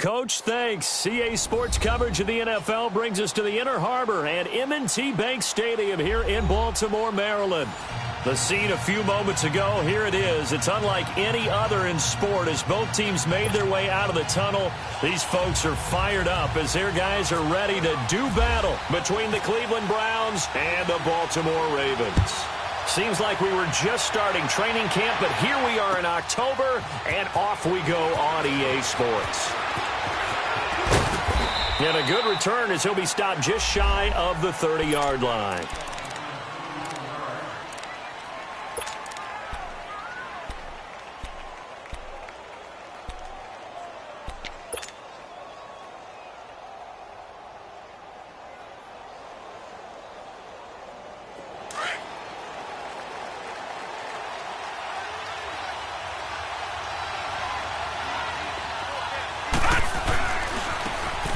Coach, thanks. CA Sports coverage of the NFL brings us to the Inner Harbor and M&T Bank Stadium here in Baltimore, Maryland. The scene a few moments ago, here it is. It's unlike any other in sport as both teams made their way out of the tunnel. These folks are fired up as their guys are ready to do battle between the Cleveland Browns and the Baltimore Ravens. Seems like we were just starting training camp, but here we are in October, and off we go on EA Sports. And a good return as he'll be stopped just shy of the 30-yard line.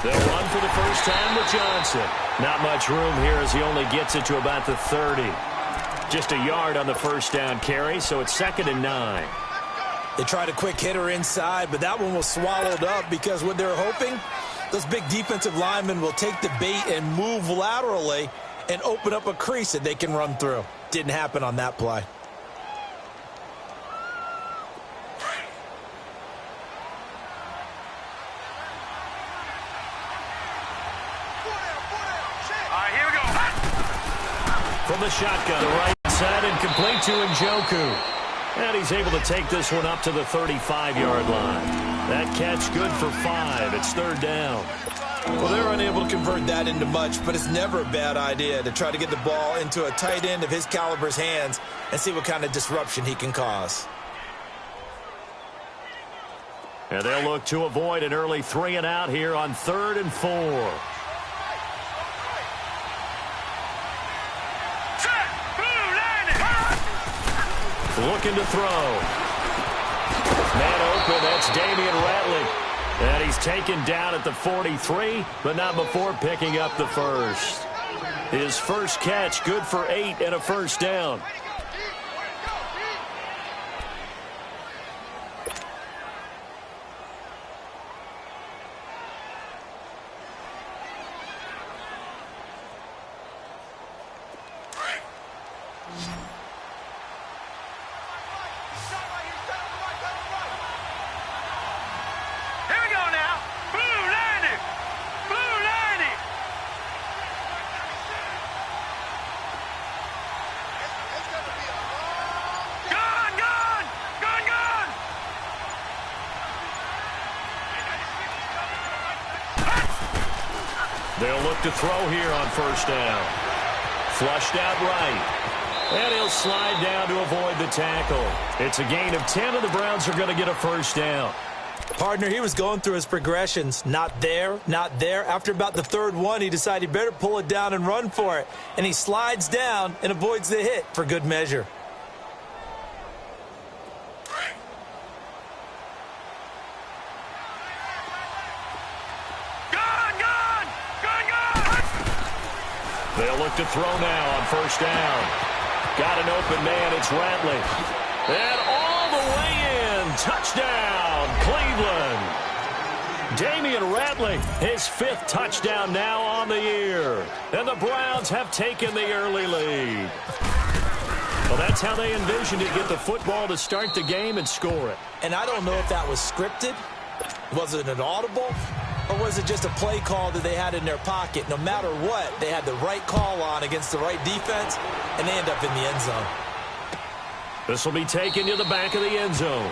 They'll run for the first time with Johnson. Not much room here as he only gets it to about the 30. Just a yard on the first down carry, so it's 2nd and 9. They tried a quick hitter inside, but that one was swallowed up because what they're hoping, those big defensive linemen will take the bait and move laterally and open up a crease that they can run through. Didn't happen on that play. From the shotgun, the right side, and complete to Njoku. And he's able to take this one up to the 35-yard line. That catch good for 5. It's 3rd down. Well, they're unable to convert that into much, but it's never a bad idea to try to get the ball into a tight end of his caliber's hands and see what kind of disruption he can cause. And they'll look to avoid an early 3-and-out here on 3rd and 4. Looking to throw. Man open, that's Damian Ratley. And he's taken down at the 43, but not before picking up the first. His first catch, good for 8 and a first down. They'll look to throw here on first down. Flushed out right. And he'll slide down to avoid the tackle. It's a gain of 10, and the Browns are going to get a first down. Partner, he was going through his progressions. Not there, not there. After about the 3rd one, he decided he better pull it down and run for it. And he slides down and avoids the hit for good measure. They'll look to throw now on first down. Got an open man. It's Ratley. And all the way in. Touchdown, Cleveland. Damian Ratley, his 5th touchdown now on the year. And the Browns have taken the early lead. Well, that's how they envisioned it. Get the football to start the game and score it. And I don't know if that was scripted. Was it an audible? Or was it just a play call that they had in their pocket? No matter what, they had the right call on against the right defense, and they end up in the end zone. This will be taken to the back of the end zone.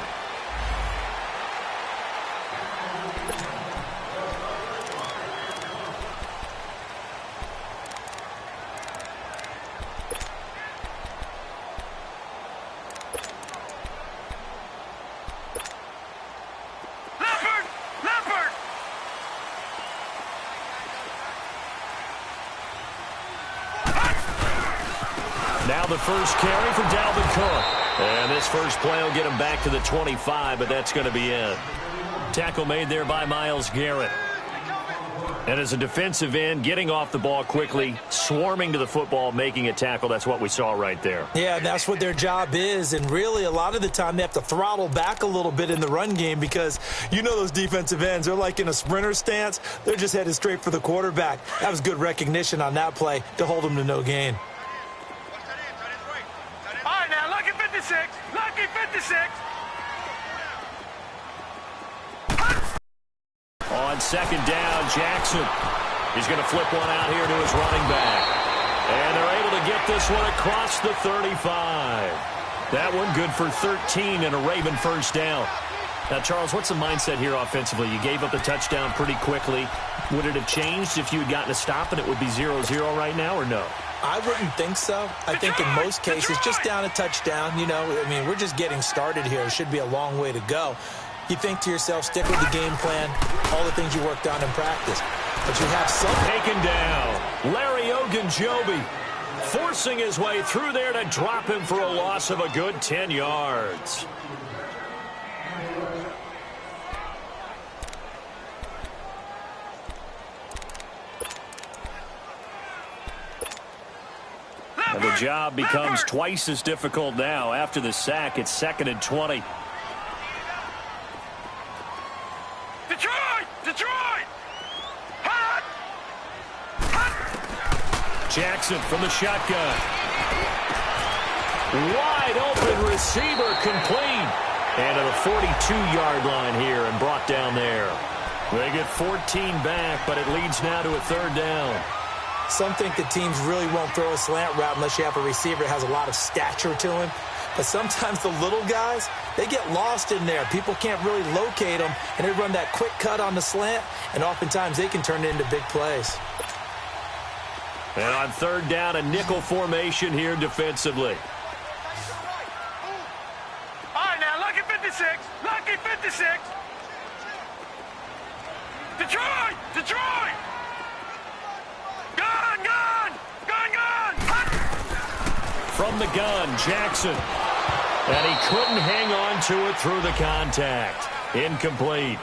Now the first carry for Dalvin Cook. And this first play will get him back to the 25, but that's going to be it. Tackle made there by Myles Garrett. And as a defensive end, getting off the ball quickly, swarming to the football, making a tackle, that's what we saw right there. Yeah, that's what their job is. And really, a lot of the time, they have to throttle back a little bit in the run game because you know those defensive ends, they're like in a sprinter stance. They're just headed straight for the quarterback. That was good recognition on that play to hold them to no gain. All right, now, lucky 56. Lucky 56. On second down, Jackson is going to flip one out here to his running back. And they're able to get this one across the 35. That one good for 13 and a Raven first down. Now, Charles, what's the mindset here offensively? You gave up a touchdown pretty quickly. Would it have changed if you had gotten a stop and it would be 0-0 right now, or no? I wouldn't think so. I think in most cases, just down a touchdown, you know, I mean, we're just getting started here. It should be a long way to go. You think to yourself, stick with the game plan, all the things you worked on in practice. But you have some. Taken down. Larry Ogunjobi forcing his way through there to drop him for a loss of a good 10 yards. And the job becomes twice as difficult now. After the sack, it's 2nd and 20. Detroit! Jackson from the shotgun. Wide open receiver complete. And to the 42-yard line here and brought down there. They get 14 back, but it leads now to a 3rd down. Some think the teams really won't throw a slant route unless you have a receiver that has a lot of stature to him. But sometimes the little guys, they get lost in there. People can't really locate them, and they run that quick cut on the slant, and oftentimes they can turn it into big plays. And on 3rd down, a nickel formation here defensively. All right, now, lucky 56. Lucky 56. Detroit! Gun! From the gun, Jackson. And he couldn't hang on to it through the contact. Incomplete.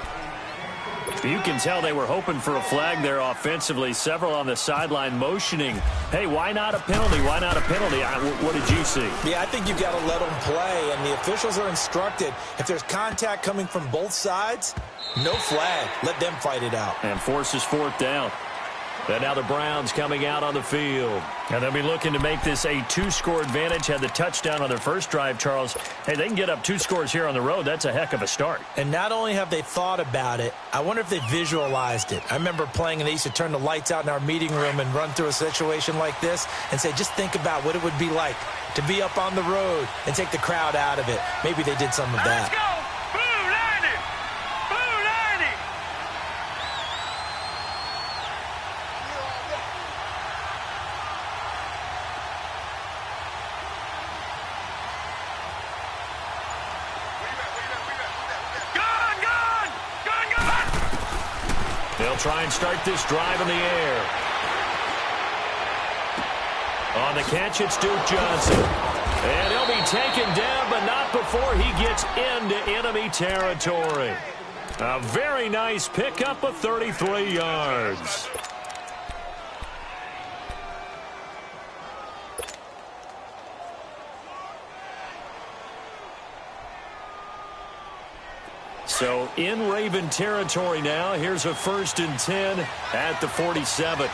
You can tell they were hoping for a flag there offensively. Several on the sideline motioning. Hey, why not a penalty? Why not a penalty? What did you see? Yeah, I think you've got to let them play, and the officials are instructed. If there's contact coming from both sides, no flag. Let them fight it out. And forces 4th down. And now the Browns coming out on the field. And they'll be looking to make this a 2-score advantage. Had the touchdown on their first drive, Charles. Hey, they can get up 2 scores here on the road. That's a heck of a start. And not only have they thought about it, I wonder if they visualized it. I remember playing, and they used to turn the lights out in our meeting room and run through a situation like this and say, just think about what it would be like to be up on the road and take the crowd out of it. Maybe they did some of that. Let's go! They'll try and start this drive in the air. On the catch, it's Duke Johnson. And he'll be taken down, but not before he gets into enemy territory. A very nice pickup of 33 yards. So in Raven territory now. Here's a 1st and 10 at the 47.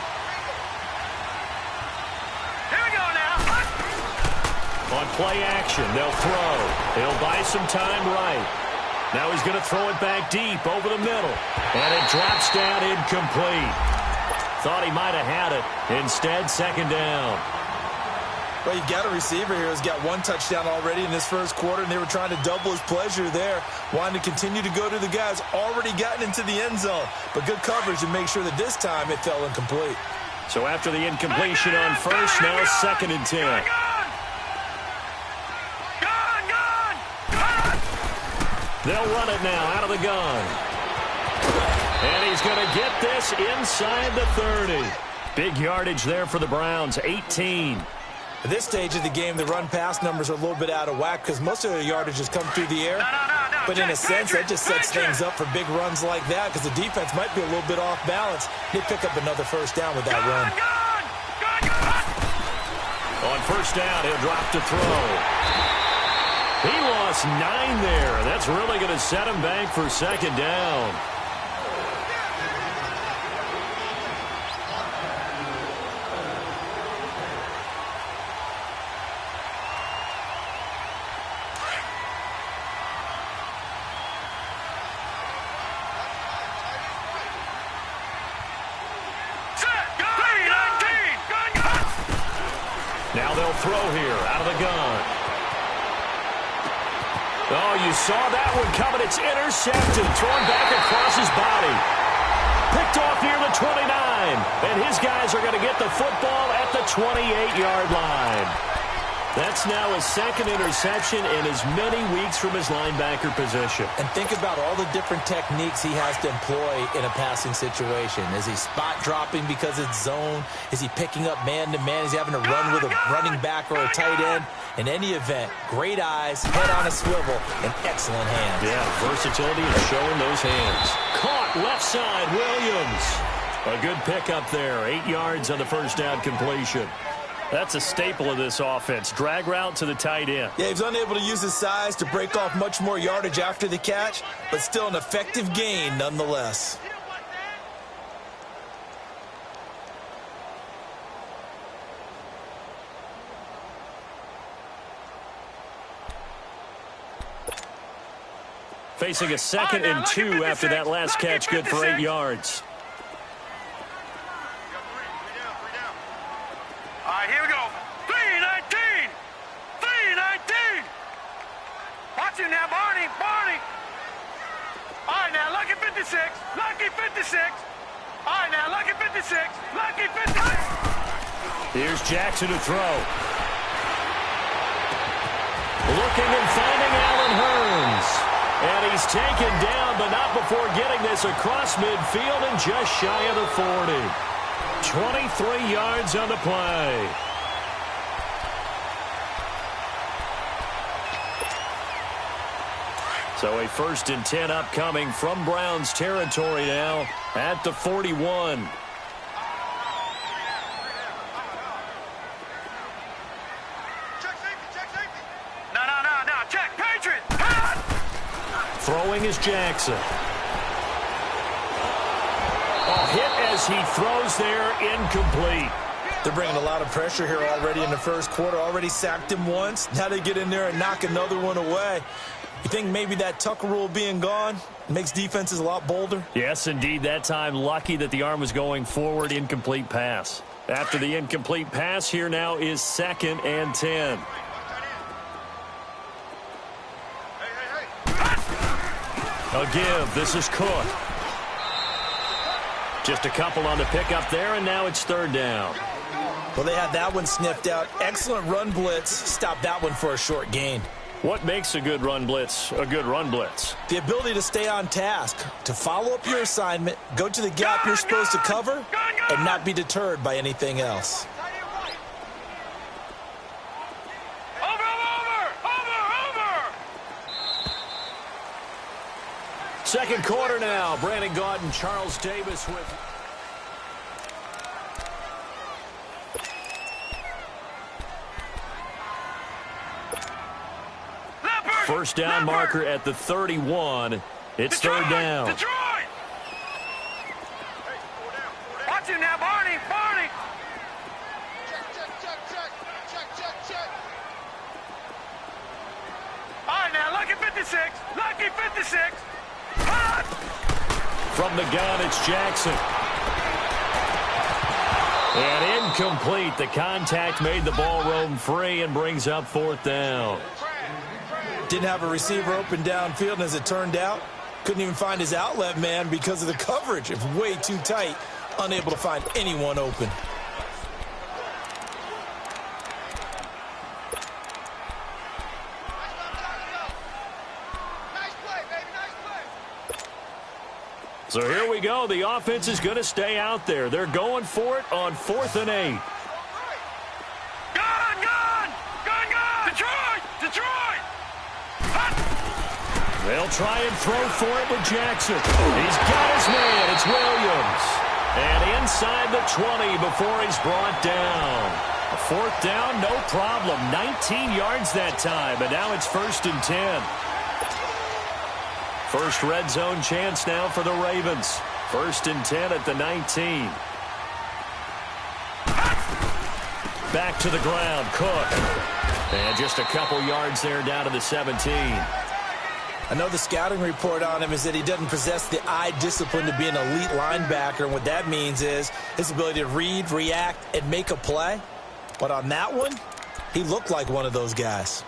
Here we go now. On play action, they'll throw. He'll buy some time right. Now he's going to throw it back deep over the middle. And it drops down incomplete. Thought he might have had it. Instead, 2nd down. Well, you've got a receiver here who's got 1 touchdown already in this first quarter, and they were trying to double his pleasure there, wanting to continue to go to the guys already gotten into the end zone. But good coverage to make sure that this time it fell incomplete. So after the incompletion on first, now 2nd and 10. They'll run it now out of the gun. And he's going to get this inside the 30. Big yardage there for the Browns, 18. At this stage of the game, the run-pass numbers are a little bit out of whack because most of the yardage has come through the air. No. But in a sense, that just sets things up for big runs like that because the defense might be a little bit off balance. They pick up another first down with that run. On first down, he'll drop to throw. He lost 9 there. That's really going to set him back for second down. Now they'll throw here out of the gun. Oh, you saw that one coming. It's intercepted. Thrown back across his body. Picked off near the 29. And his guys are going to get the football at the 28-yard line. That's now his second interception in as many weeks from his linebacker position. And think about all the different techniques he has to employ in a passing situation. Is he spot dropping because it's zone? Is he picking up man-to-man? Is he having to run with a running back or a tight end? In any event, great eyes, head on a swivel, and excellent hands. Yeah, versatility and showing those hands. Caught left side, Williams. A good pickup there. 8 yards on the first down completion. That's a staple of this offense. Drag route to the tight end. Yeah, he's unable to use his size to break off much more yardage after the catch, but still an effective gain nonetheless. Facing a 2nd and 2 after that last catch, good for 8 yards. All right, here we go. 3-19. 3-19. Watch him now, Barney. Barney. All right, now, Lucky 56. Lucky 56. All right, now, Lucky 56. Lucky 56. Here's Jackson to throw. Looking and finding Allen Hurns. And he's taken down, but not before getting this across midfield and just shy of the 40. 23 yards on the play. So a 1st and 10 upcoming from Browns territory now at the 41. Check safety. No. Check. Patriot. Throwing is Jackson. Hit as he throws there, incomplete. They're bringing a lot of pressure here already in the first quarter. Already sacked him once. Now they get in there and knock another one away. You think maybe that Tucker rule being gone makes defenses a lot bolder? Yes, indeed. That time, lucky that the arm was going forward. Incomplete pass. After the incomplete pass, here now is 2nd and 10. A give. This is Cook. Just a couple on the pickup there, and now it's 3rd down. Well, they had that one sniffed out. Excellent run blitz. Stopped that one for a short gain. What makes a good run blitz a good run blitz? The ability to stay on task, to follow up your assignment, go to the gap you're supposed to cover, and not be deterred by anything else. Second quarter now. Brandon Gaudin, Charles Davis with... First down marker at the 31. It's Detroit, 3rd down. Detroit! Watch him now, Barney. Barney. Check. All right, now, Lucky 56. Lucky 56. From the gun, it's Jackson. And incomplete. The contact made the ball roam free and brings up 4th down. Didn't have a receiver open downfield, and as it turned out, couldn't even find his outlet man because of the coverage. It was way too tight, unable to find anyone open. So here we go. The offense is going to stay out there. They're going for it on 4th and 8. Gun! Detroit! They'll try and throw for it with Jackson. He's got his man. It's Williams. And inside the 20 before he's brought down. A fourth down, no problem. 19 yards that time, and now it's 1st and 10. First red zone chance now for the Ravens. 1st and 10 at the 19. Back to the ground, Cook. And just a couple yards there down to the 17. I know the scouting report on him is that he doesn't possess the eye discipline to be an elite linebacker. And what that means is his ability to read, react, and make a play. But on that one, he looked like one of those guys.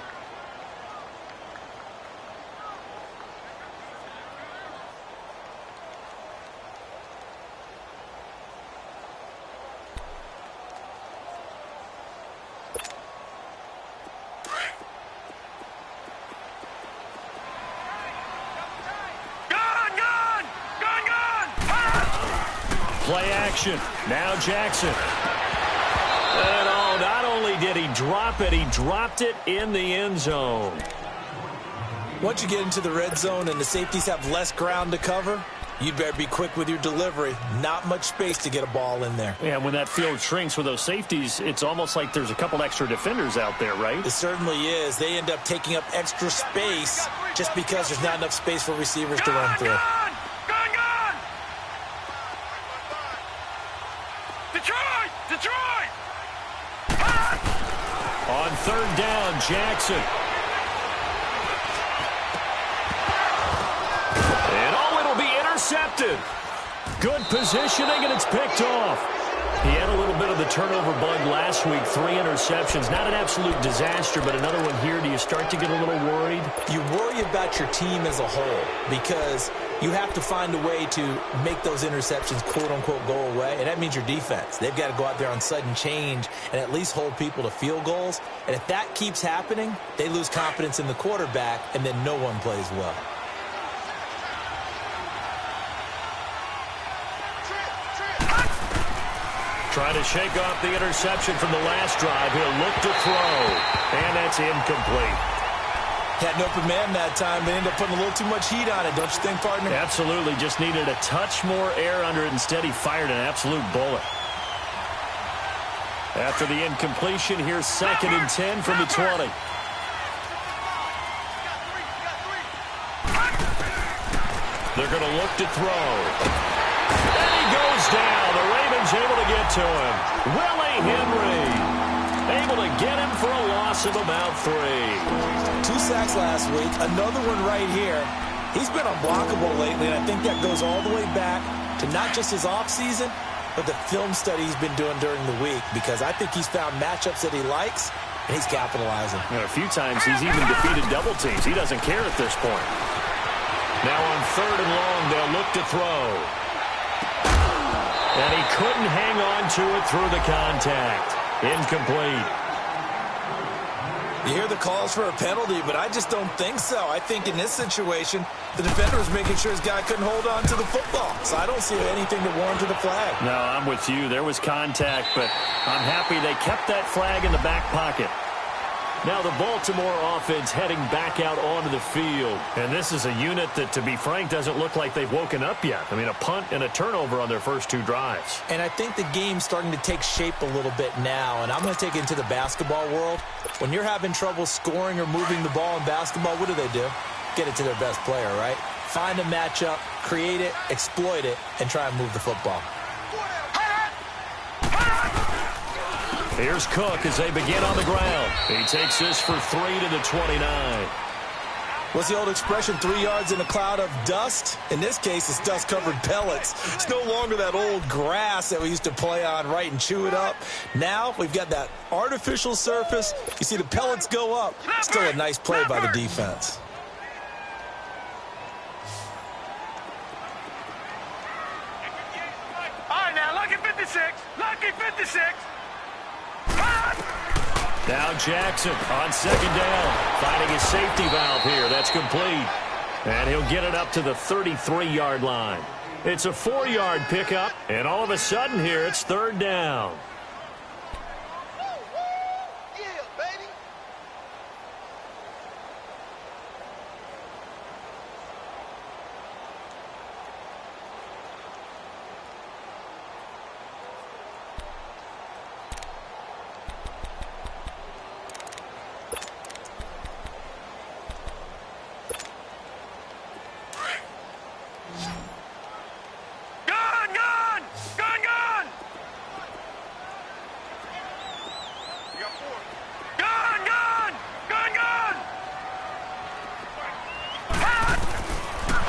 Play action. Now Jackson. And oh, not only did he drop it, he dropped it in the end zone. Once you get into the red zone and the safeties have less ground to cover, you'd better be quick with your delivery. Not much space to get a ball in there. Yeah, when that field shrinks with those safeties, it's almost like there's a couple extra defenders out there, right? It certainly is. They end up taking up extra space just because there's not enough space for receivers to run through. Detroit! On 3rd down, Jackson. And oh, it'll be intercepted. Good positioning, and it's picked off. He had a little bit of the turnover bug last week. 3 interceptions. Not an absolute disaster, but another one here. Do you start to get a little worried? You worry about your team as a whole because you have to find a way to make those interceptions, quote-unquote, go away, and that means your defense. They've got to go out there on sudden change and at least hold people to field goals. And if that keeps happening, they lose confidence in the quarterback, and then no one plays well. Trying to shake off the interception from the last drive. He'll look to throw, and that's incomplete. Had an open man that time. They ended up putting a little too much heat on it, don't you think, partner? Absolutely. Just needed a touch more air under it. Instead, he fired an absolute bullet. After the incompletion, here's 2nd and 10 from the 20. They're going to look to throw. And he goes down. The Ravens able to get to him. Willie Henry able to get him for a loss of about 3. 2 sacks last week. Another one right here. He's been unblockable lately, and I think that goes all the way back to not just his offseason, but the film study he's been doing during the week, because I think he's found matchups that he likes, and he's capitalizing. And a few times he's even defeated double teams. He doesn't care at this point. Now on 3rd and long, they'll look to throw. And he couldn't hang on to it through the contact. Incomplete. You hear the calls for a penalty, but I just don't think so. I think in this situation, the defender was making sure his guy couldn't hold on to the football. So I don't see anything that warranted the flag. No, I'm with you. There was contact, but I'm happy they kept that flag in the back pocket. Now the Baltimore offense heading back out onto the field. And this is a unit that, to be frank, doesn't look like they've woken up yet. I mean, a punt and a turnover on their first 2 drives. And I think the game's starting to take shape a little bit now. And I'm going to take it into the basketball world. When you're having trouble scoring or moving the ball in basketball, what do? Get it to their best player, right? Find a matchup, create it, exploit it, and try and move the football. Here's Cook as they begin on the ground. He takes this for 3 to the 29. What's the old expression, 3 yards in a cloud of dust? In this case, it's dust-covered pellets. It's no longer that old grass that we used to play on, right, and chew it up. Now we've got that artificial surface. You see the pellets go up. Still a nice play by the defense. All right, now, lucky 56. Lucky 56. Now Jackson on 2nd down, finding his safety valve here. That's complete. And he'll get it up to the 33-yard line. It's a 4-yard pickup, and all of a sudden here it's 3rd down.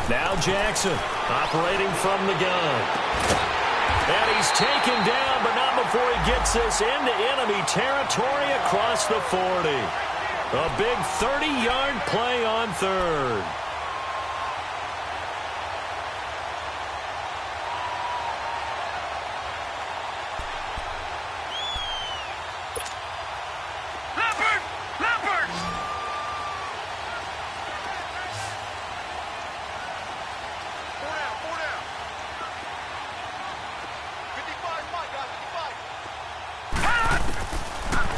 Now Jackson operating from the gun. And he's taken down, but not before he gets this into enemy territory across the 40. A big 30-yard play on third.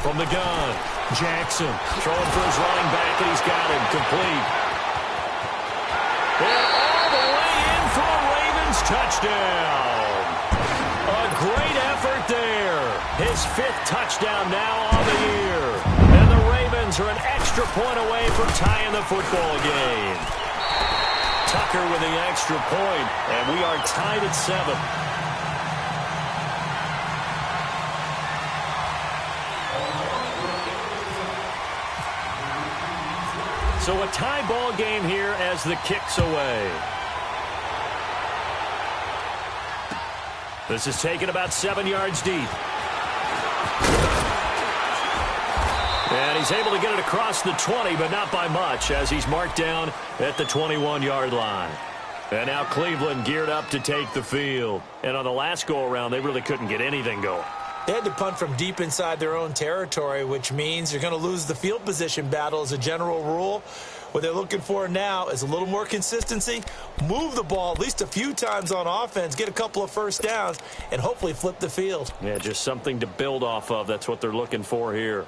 From the gun, Jackson throwing for his running back, and he's got him complete. And all the way in for a Ravens touchdown. A great effort there. His 5th touchdown now on the year. And the Ravens are an extra point away from tying the football game. Tucker with the extra point, and we are tied at 7. So a tie ball game here as the kick's away. This is taken about 7 yards deep. And he's able to get it across the 20, but not by much, as he's marked down at the 21-yard line. And now Cleveland geared up to take the field. And on the last go-around, they really couldn't get anything going. They had to punt from deep inside their own territory, which means you're going to lose the field position battle as a general rule. What they're looking for now is a little more consistency, move the ball at least a few times on offense, get a couple of first downs, and hopefully flip the field. Yeah, just something to build off of. That's what they're looking for here.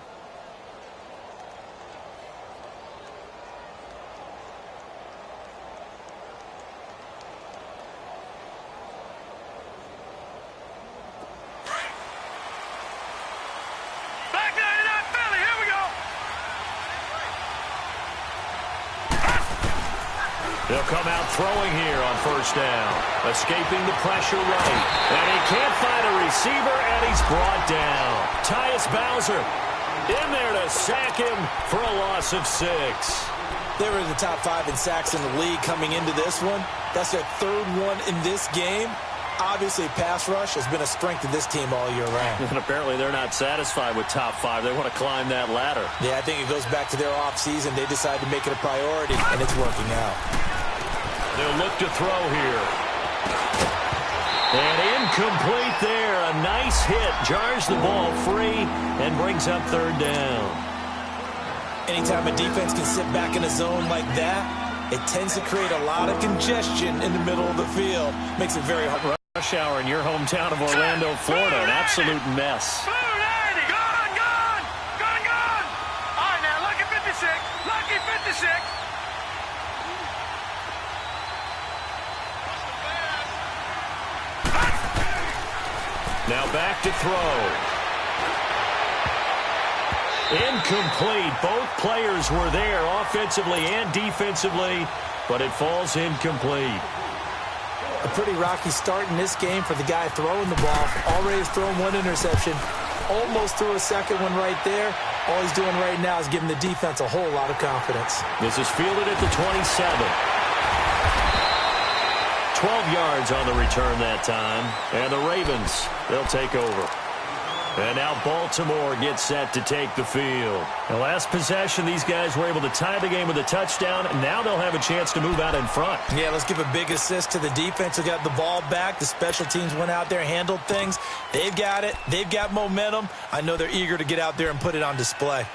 They'll come out throwing here on first down. Escaping the pressure right. And he can't find a receiver, and he's brought down. Tyus Bowser in there to sack him for a loss of 6. They were in the top 5 in sacks in the league coming into this one. That's their 3rd one in this game. Obviously, pass rush has been a strength of this team all year round. And apparently they're not satisfied with top 5. They want to climb that ladder. Yeah, I think it goes back to their offseason. They decided to make it a priority, and it's working out. They'll look to throw here. And incomplete there. A nice hit. Jars the ball free and brings up 3rd down. Anytime a defense can sit back in a zone like that, it tends to create a lot of congestion in the middle of the field. Makes it very hard. Rush hour in your hometown of Orlando, Florida. An absolute mess. Gone. All right, now, lucky 56. Lucky 56. Now back to throw. Incomplete. Both players were there offensively and defensively, but it falls incomplete. A pretty rocky start in this game for the guy throwing the ball. Already has thrown 1 interception. Almost threw a 2nd one right there. All he's doing right now is giving the defense a whole lot of confidence. This is fielded at the 27. 12 yards on the return that time. And the Ravens, they'll take over. And now Baltimore gets set to take the field. The last possession, these guys were able to tie the game with a touchdown. And now they'll have a chance to move out in front. Yeah, let's give a big assist to the defense who got the ball back. The special teams went out there, handled things. They've got it. They've got momentum. I know they're eager to get out there and put it on display.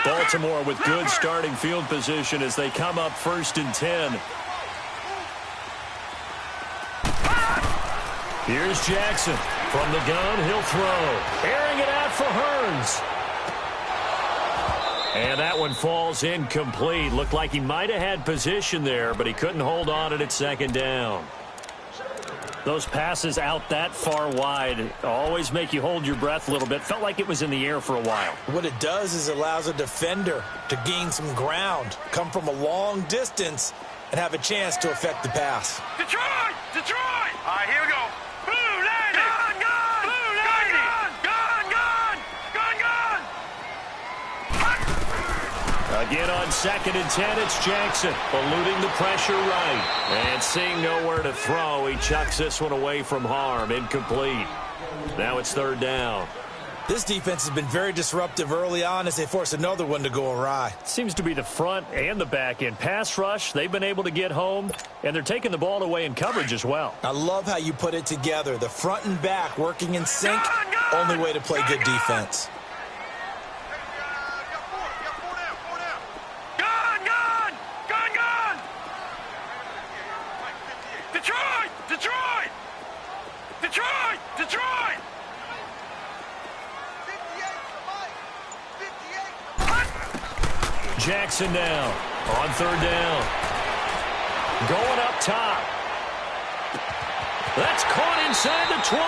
Baltimore with good starting field position as they come up 1st and 10. Here's Jackson. From the gun, he'll throw. Airing it out for Hearns. And that one falls incomplete. Looked like he might have had position there, but he couldn't hold on at 2nd down. Those passes out that far wide always make you hold your breath a little bit. Felt like it was in the air for a while. What it does is it allows a defender to gain some ground, come from a long distance, and have a chance to affect the pass. Detroit! All right, here we go. Blue 90! Gone! Blue 90! Gone! Again on 2nd and 10, it's Jackson, eluding the pressure right. And seeing nowhere to throw, he chucks this one away from harm, incomplete. Now it's 3rd down. This defense has been very disruptive early on as they force another one to go awry. Seems to be the front and the back end. Pass rush, they've been able to get home, and they're taking the ball away in coverage as well. I love how you put it together. The front and back working in sync, only way to play good defense. Detroit! Detroit! Detroit! Jackson now on 3rd down. Going up top. That's caught inside the 20.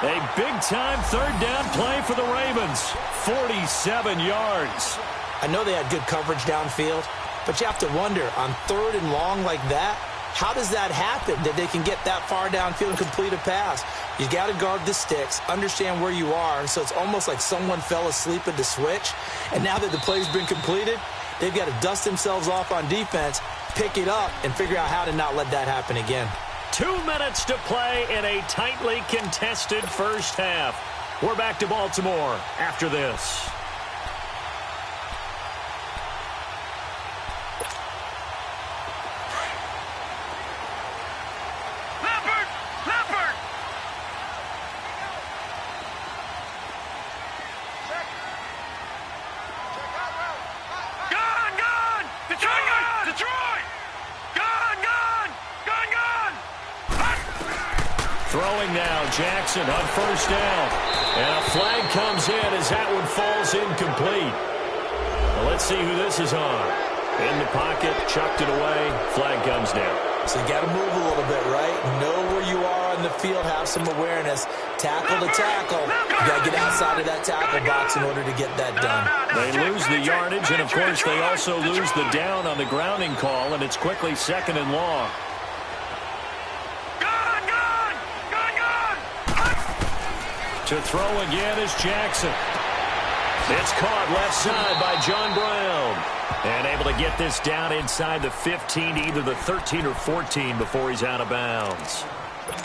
A big-time 3rd down play for the Ravens. 47 yards. I know they had good coverage downfield, but you have to wonder, on 3rd and long like that, how does that happen, that they can get that far downfield and complete a pass? You got to guard the sticks, understand where you are, so it's almost like someone fell asleep at the switch, and now that the play's been completed, they've got to dust themselves off on defense, pick it up, and figure out how to not let that happen again. 2 minutes to play in a tightly contested first half. We're back to Baltimore after this. Throwing now, Jackson on 1st down. And a flag comes in as that one falls incomplete. Well, let's see who this is on. In the pocket, chucked it away, flag comes down. So you got to move a little bit, right? Know where you are on the field, have some awareness. Tackle to tackle. You got to get outside of that tackle box in order to get that done. They lose the yardage, and of course they also lose the down on the grounding call, and it's quickly 2nd and long. To throw again is Jackson. It's caught left side by John Brown. And able to get this down inside the 15, either the 13 or 14 before he's out of bounds.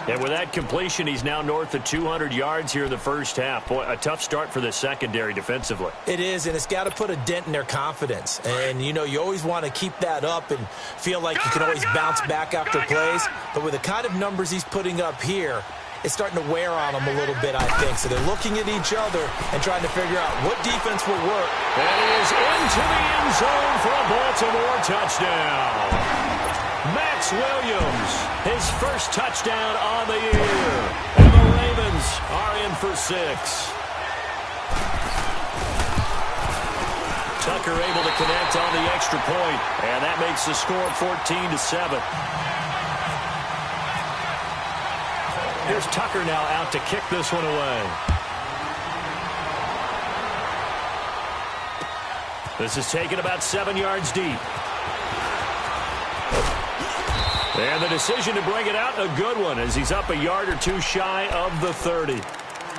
And with that completion, he's now north of 200 yards here in the first half. Boy, a tough start for the secondary defensively. It is, and it's got to put a dent in their confidence. And, you know, you always want to keep that up and feel like you can always bounce back after plays. But with the kind of numbers he's putting up here, it's starting to wear on them a little bit, I think. So they're looking at each other and trying to figure out what defense will work. And he is into the end zone for a Baltimore touchdown. Max Williams, his first touchdown on the year. And the Ravens are in for 6. Tucker able to connect on the extra point, and that makes the score 14-7. Here's Tucker now out to kick this one away. This is taken about 7 yards deep. And the decision to bring it out, a good one, as he's up a yard or two shy of the 30.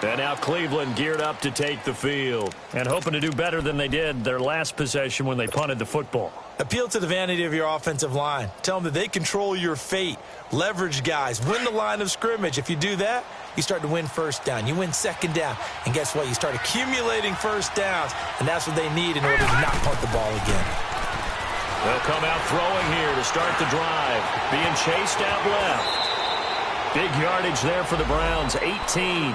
And now Cleveland geared up to take the field and hoping to do better than they did their last possession when they punted the football. Appeal to the vanity of your offensive line. Tell them that they control your fate. Leverage guys. Win the line of scrimmage. If you do that, you start to win 1st down. You win 2nd down. And guess what? You start accumulating 1st downs. And that's what they need in order to not punt the ball again. They'll come out throwing here to start the drive. Being chased out left. Big yardage there for the Browns, 18.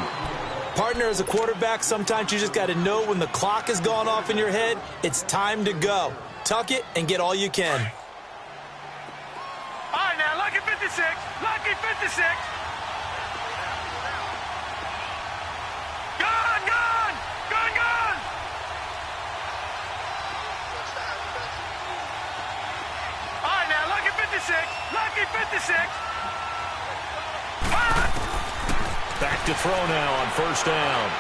Partner, as a quarterback, sometimes you just got to know when the clock has gone off in your head, it's time to go. Tuck it and get all you can. All right, now, lucky 56. Lucky 56. Gone, gone. Gone, gone. All right, now, lucky 56. Lucky 56. Back to throw now on 1st down.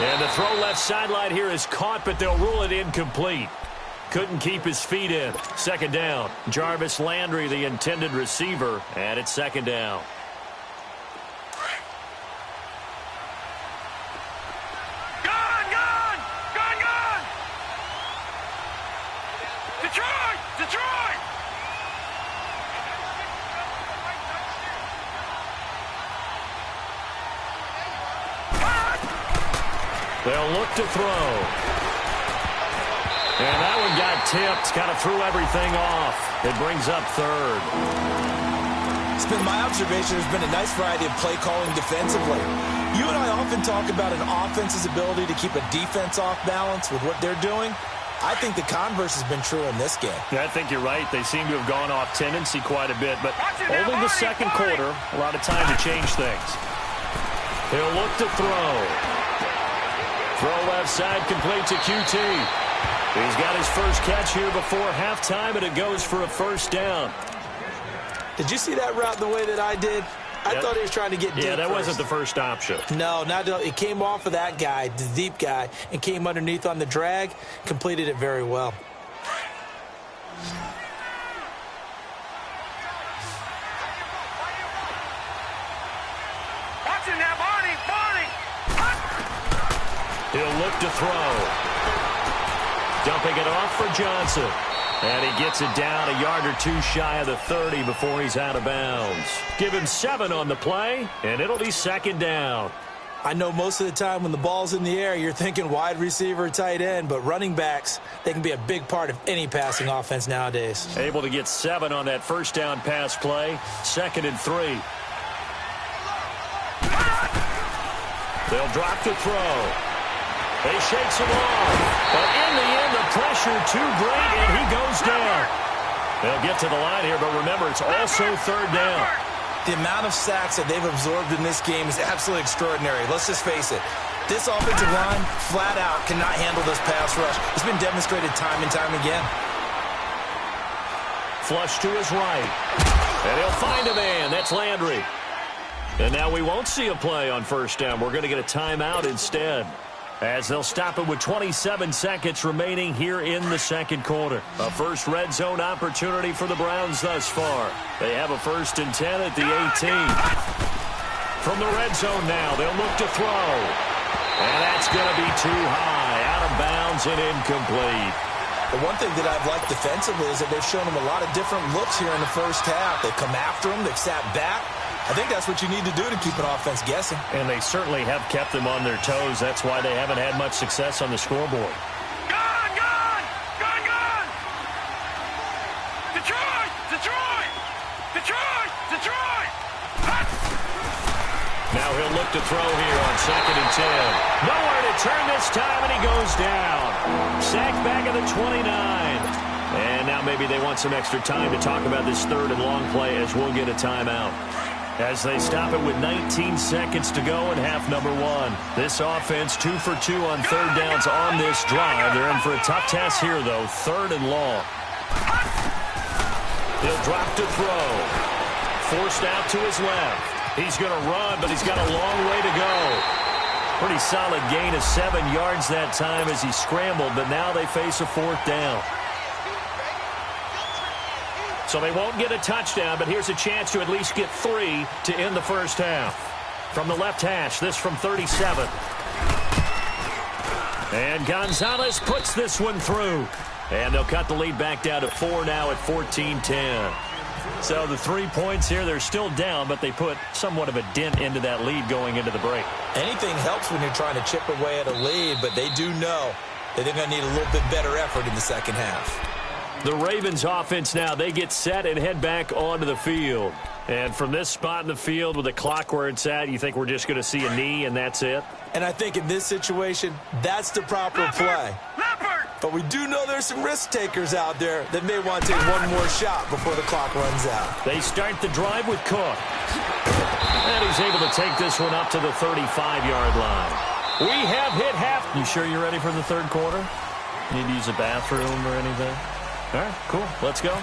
And the throw left sideline here is caught, but they'll rule it incomplete. Couldn't keep his feet in. 2nd down. Jarvis Landry, the intended receiver, and it's 2nd down. Gone, gone. Gone, gone. They'll look to throw. And that one got tipped, kind of threw everything off. It brings up third. It's been my observation there's been a nice variety of play calling defensively. You and I often talk about an offense's ability to keep a defense off balance with what they're doing. I think the converse has been true in this game. Yeah, I think you're right. They seem to have gone off tendency quite a bit, but only the second quarter, a lot of time to change things. He'll look to throw. Throw left side, complete to QT. He's got his first catch here before halftime, and it goes for a first down. Did you see that route the way that I did? I thought he was trying to get deep. Yeah, that first. wasn't the first option. No, it came off of that guy, the deep guy, and came underneath on the drag, completed it very well. Watch it now, Barney! He'll look to throw. Dumping it off for Johnson. And he gets it down a yard or two shy of the 30 before he's out of bounds. Give him 7 on the play, and it'll be second down. I know most of the time when the ball's in the air, you're thinking wide receiver, tight end, but running backs, they can be a big part of any passing offense nowadays. Able to get 7 on that first down pass play. 2nd and 3. They'll drop to throw. He shakes him off. But in the end, the pressure too great, and he goes down. They'll get to the line here, but remember, it's also third down. The amount of sacks that they've absorbed in this game is absolutely extraordinary. Let's just face it. This offensive line, flat out, cannot handle this pass rush. It's been demonstrated time and time again. Flush to his right. And he'll find a man. That's Landry. And now we won't see a play on first down. We're going to get a timeout instead, as they'll stop it with 27 seconds remaining here in the second quarter. A first red zone opportunity for the Browns thus far. They have a 1st and 10 at the 18. From the red zone now, they'll look to throw. And that's going to be too high, out of bounds and incomplete. The one thing that I've liked defensively is that they've shown them a lot of different looks here in the first half. They've come after them, they've sat back. I think that's what you need to do to keep an offense guessing. And they certainly have kept them on their toes. That's why they haven't had much success on the scoreboard. Gone! Detroit! Now he'll look to throw here on 2nd and 10. Nowhere to turn this time, and he goes down. Sacked back at the 29. And now maybe they want some extra time to talk about this 3rd and long play, as we'll get a timeout. As they stop it with 19 seconds to go in half number 1. This offense 2 for 2 on 3rd downs on this drive. They're in for a tough task here, though. 3rd and long. He'll drop to throw. Forced out to his left. He's going to run, but he's got a long way to go. Pretty solid gain of 7 yards that time as he scrambled, but now they face a 4th down. So they won't get a touchdown, but here's a chance to at least get 3 to end the first half. From the left hash, this from 37. And Gonzalez puts this one through. And they'll cut the lead back down to 4 now at 14-10. So the 3 points here, they're still down, but they put somewhat of a dent into that lead going into the break. Anything helps when you're trying to chip away at a lead, but they do know that they're going to need a little bit better effort in the second half. The Ravens offense now, they get set and head back onto the field. And from this spot in the field with the clock where it's at, you think we're just going to see a knee and that's it? And I think in this situation, that's the proper play. But we do know there's some risk takers out there that may want to take one more shot before the clock runs out. They start the drive with Cook. And he's able to take this one up to the 35-yard line. We have hit half. You sure you're ready for the 3rd quarter? Need to use a bathroom or anything? All right, cool. Let's go.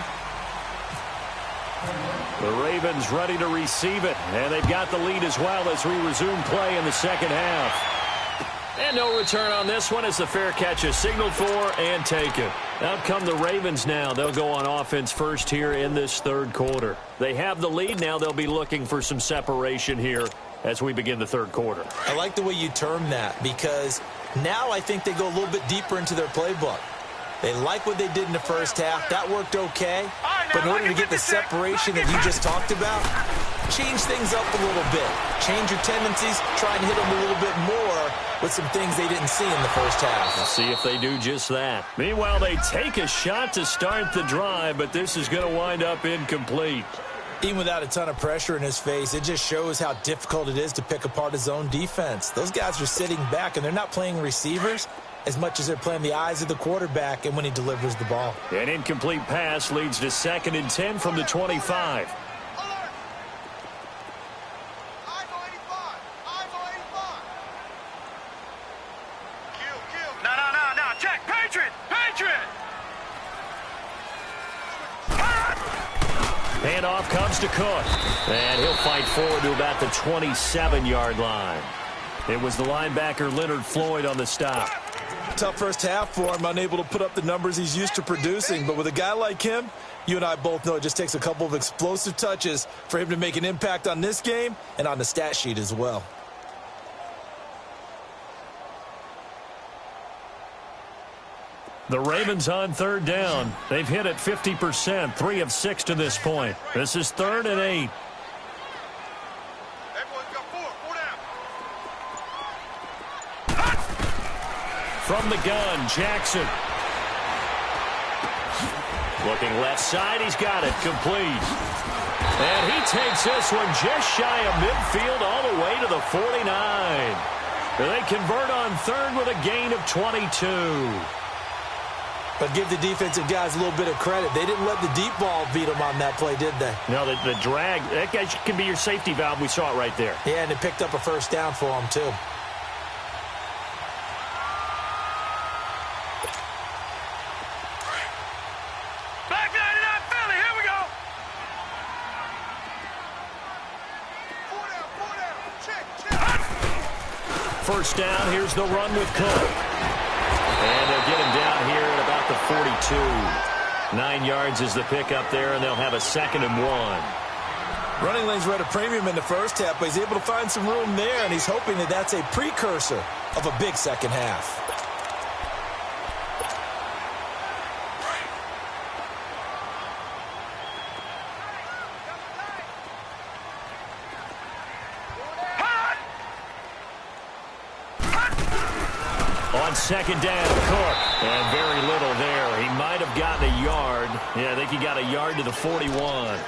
The Ravens ready to receive it, and they've got the lead as well as we resume play in the second half. And no return on this one as the fair catch is signaled for and taken. Out come the Ravens now. They'll go on offense first here in this 3rd quarter. They have the lead now. They'll be looking for some separation here as we begin the 3rd quarter. I like the way you term that, because now I think they go a little bit deeper into their playbook. They like what they did in the first half. That worked okay. But in order to get the separation that you just talked about, change things up a little bit. Change your tendencies. Try and hit them a little bit more with some things they didn't see in the first half. Let's see if they do just that. Meanwhile, they take a shot to start the drive, but this is going to wind up incomplete. Even without a ton of pressure in his face, it just shows how difficult it is to pick apart his own defense. Those guys are sitting back, and they're not playing receivers as much as they're playing the eyes of the quarterback and when he delivers the ball. An incomplete pass leads to 2nd and 10 from the 25. Handoff comes to Cook, and he'll fight forward to about the 27-yard line. It was the linebacker Leonard Floyd on the stop. Tough first half for him, unable to put up the numbers he's used to producing. But with a guy like him, you and I both know it just takes a couple of explosive touches for him to make an impact on this game and on the stat sheet as well. The Ravens on 3rd down. They've hit it 50%, 3 of 6 to this point. This is 3rd and 8. From the gun, Jackson. Looking left side, he's got it, complete. And he takes this one just shy of midfield all the way to the 49. They convert on 3rd with a gain of 22. But give the defensive guys a little bit of credit. They didn't let the deep ball beat them on that play, did they? No, the drag, that guy can be your safety valve. We saw it right there. Yeah, and it picked up a first down for them, too. Back 99 Philly, here we go. 4 down, check. First down, here's the run with Cook. And they'll get him down here at about the 42. 9 yards is the pickup there, and they'll have a 2nd and 1. Running lanes were at a premium in the first half, but he's able to find some room there, and he's hoping that that's a precursor of a big second half. On 2nd down, Cook. And very little there. He might have gotten a yard. Yeah, I think he got a yard to the 41.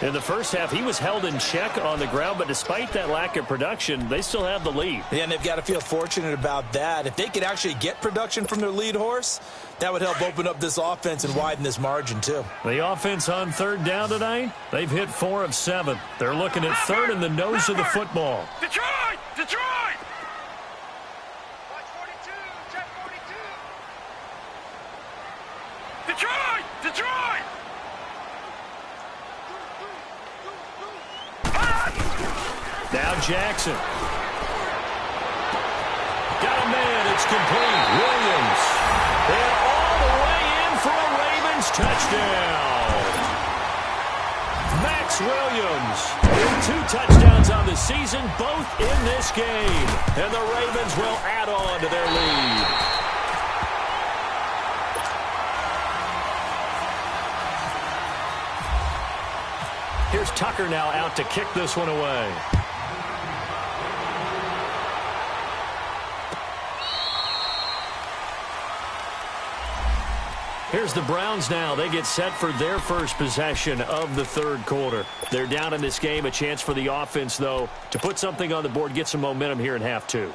In the first half, he was held in check on the ground, but despite that lack of production, they still have the lead. Yeah, and they've got to feel fortunate about that. If they could actually get production from their lead horse, that would help open up this offense and widen this margin, too. The offense on 3rd down tonight, they've hit 4 of 7. They're looking at 3rd in the nose of the football. Detroit! Detroit! Detroit! Detroit! Now Jackson. Got a man. It's complete. Williams. And all the way in for a Ravens touchdown. Max Williams with 2 touchdowns on the season, both in this game. And the Ravens will add on to their lead. Here's Tucker now out to kick this one away. Here's the Browns now. They get set for their first possession of the 3rd quarter. They're down in this game. A chance for the offense, though, to put something on the board, get some momentum here in half 2.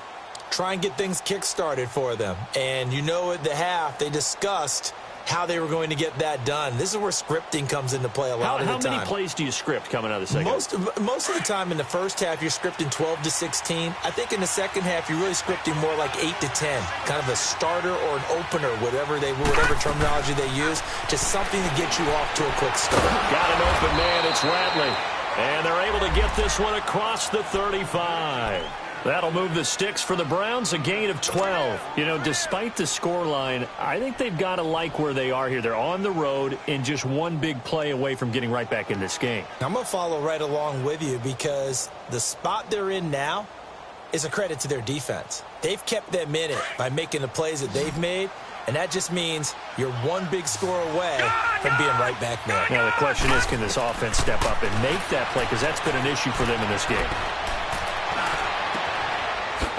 Try and get things kick-started for them. And you know at the half, they discussed how they were going to get that done. This is where scripting comes into play a lot of the time. How many plays do you script coming out of the second? Most of the time in the first half, you're scripting 12 to 16. I think in the second half, you're really scripting more like 8 to 10. Kind of a starter or an opener, whatever terminology they use. Just something to get you off to a quick start. Got an open man. It's Radley. And they're able to get this one across the 35. That'll move the sticks for the Browns, a gain of 12. You know, despite the scoreline, I think they've got to like where they are here. They're on the road and just one big play away from getting right back in this game. I'm going to follow right along with you because the spot they're in now is a credit to their defense. They've kept them in it by making the plays that they've made, and that just means you're one big score away from being right back there. Now, the question is, can this offense step up and make that play? Because that's been an issue for them in this game.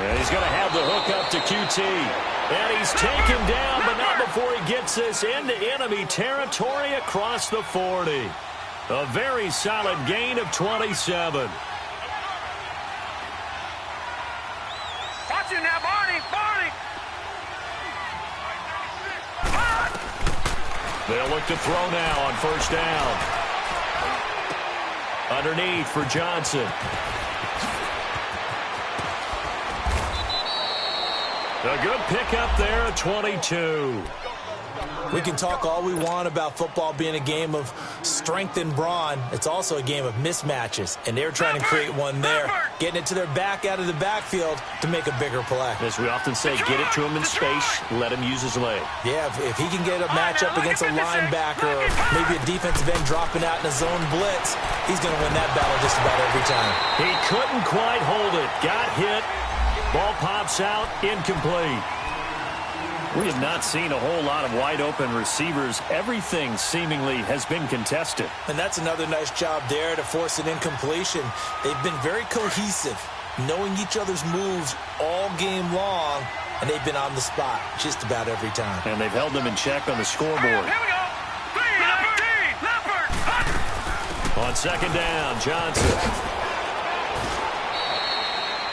And he's going to have the hook up to QT. And he's taken down, but not before he gets this into enemy territory across the 40. A very solid gain of 27. Watch it now, Barney. Barney. They'll look to throw now on first down. Underneath for Johnson. A good pickup there at 22. We can talk all we want about football being a game of strength and brawn. It's also a game of mismatches, and they're trying to create one there, getting it to their back out of the backfield to make a bigger play. As we often say, get it to him in space, let him use his leg. Yeah, if he can get a matchup against a linebacker or maybe a defensive end dropping out in a zone blitz, he's going to win that battle just about every time. He couldn't quite hold it. Got hit. Ball pops out, incomplete. We have not seen a whole lot of wide-open receivers. Everything seemingly has been contested. And that's another nice job there to force an incompletion. They've been very cohesive, knowing each other's moves all game long, and they've been on the spot just about every time. And they've held them in check on the scoreboard. Here we go. 3-19. Leopard. On second down, Johnson.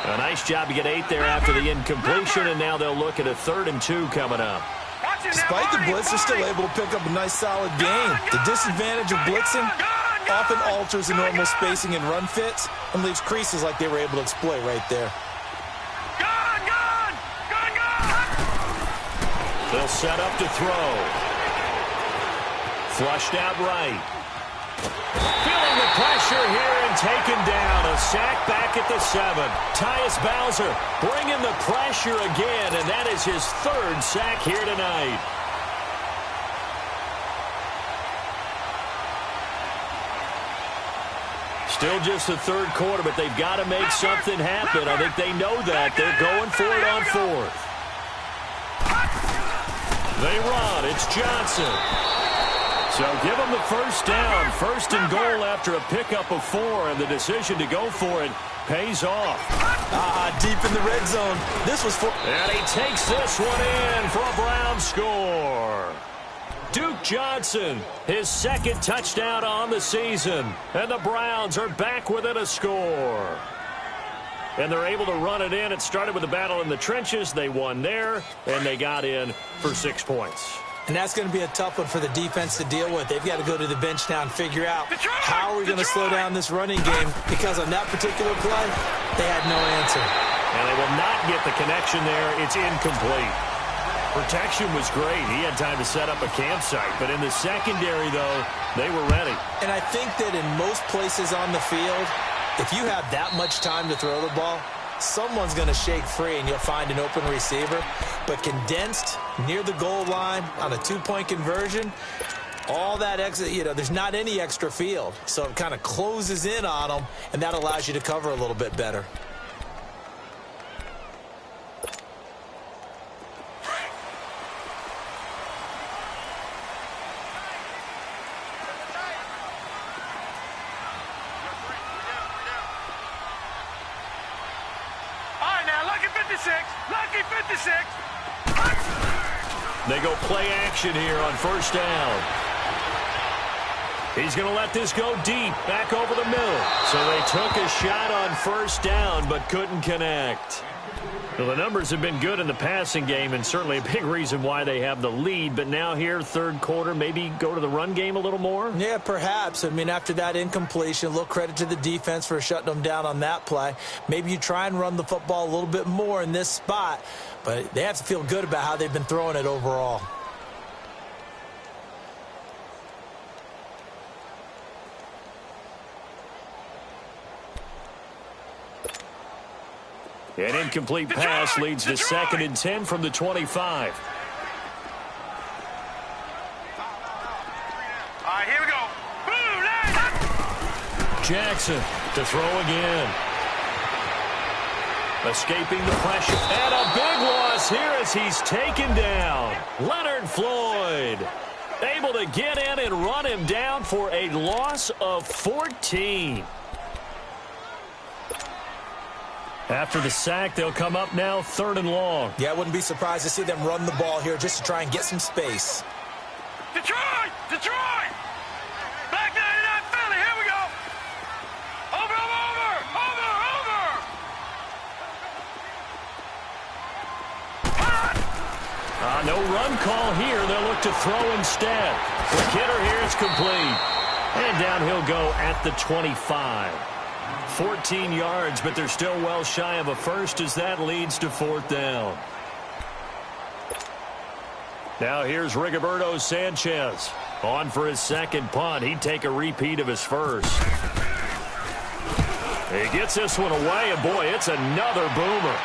A nice job to get 8 there after the incompletion, and now they'll look at a 3rd and 2 coming up. Despite the blitz, they're still able to pick up a nice solid gain. The disadvantage of blitzing often alters the normal spacing and run fits and leaves creases like they were able to exploit right there. They'll set up to throw. Flushed out right. Feeling the pressure here and taken down. A sack back at the 7. Tyus Bowser bringing the pressure again, and that is his 3rd sack here tonight. Still just the 3rd quarter, but they've got to make something happen. I think they know that. They're going for it on 4th. They run. It's Johnson. So give them the first down. 1st and goal after a pickup of 4, and the decision to go for it pays off. Deep in the red zone. This was for... And he takes this one in for a Brown score. Duke Johnson, his 2nd touchdown on the season. And the Browns are back within a score. And they're able to run it in. It started with a battle in the trenches. They won there, and they got in for 6 points. And that's going to be a tough one for the defense to deal with. They've got to go to the bench now and figure out how are we going to slow down this running game, because on that particular play, they had no answer. And they will not get the connection there. It's incomplete. Protection was great. He had time to set up a campsite. But in the secondary, though, they were ready. And I think that in most places on the field, if you have that much time to throw the ball, someone's going to shake free and you'll find an open receiver. But condensed near the goal line on a 2-point conversion, all that exit, there's not any extra field. So it kind of closes in on them, and that allows you to cover a little bit better. Lucky 56. They go play action here on first down. He's going to let this go deep, back over the middle. So they took a shot on first down, but couldn't connect. Well, the numbers have been good in the passing game, and certainly a big reason why they have the lead. But now here, 3rd quarter, maybe go to the run game a little more? Yeah, perhaps. I mean, after that incompletion, a little credit to the defense for shutting them down on that play. Maybe you try and run the football a little bit more in this spot, but they have to feel good about how they've been throwing it overall. An incomplete pass leads to 2nd and 10 from the 25. All right, here we go. Boom, Jackson to throw again. Escaping the pressure. And a big loss here as he's taken down. Leonard Floyd able to get in and run him down for a loss of 14. After the sack, they'll come up now 3rd and long. Yeah, I wouldn't be surprised to see them run the ball here just to try and get some space. Detroit! Detroit! Back 99 Philly, here we go! Over, over, over! Over, over! No run call here. They'll look to throw instead. The hitter here is complete. And down he'll go at the 25. 14 yards, but they're still well shy of a first as that leads to 4th down. Now here's Rigoberto Sanchez. On for his second punt. He'd take a repeat of his first. He gets this one away, and boy, it's another boomer.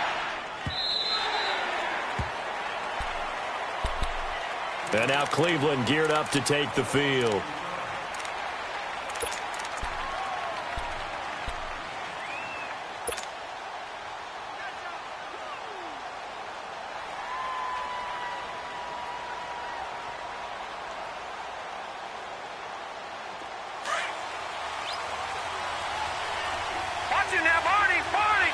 And now Cleveland geared up to take the field. Watch it now, Barney! Barney!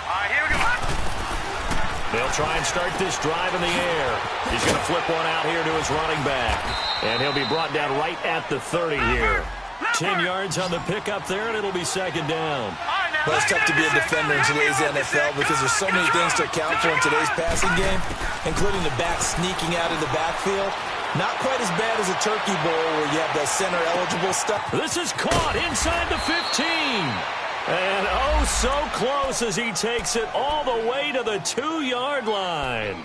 All right, here we go. They'll try and start this drive in the air. He's going to flip one out here to his running back. And he'll be brought down right at the 30 here. 10 yards on the pickup there, and it'll be 2nd down. Well, it's tough to be a defender in today's NFL because there's so many things to account for in today's passing game, including the back sneaking out of the backfield. Not quite as bad as a turkey bowl where you have the center-eligible stuff. This is caught inside the 15. And oh, so close as he takes it all the way to the 2-yard line.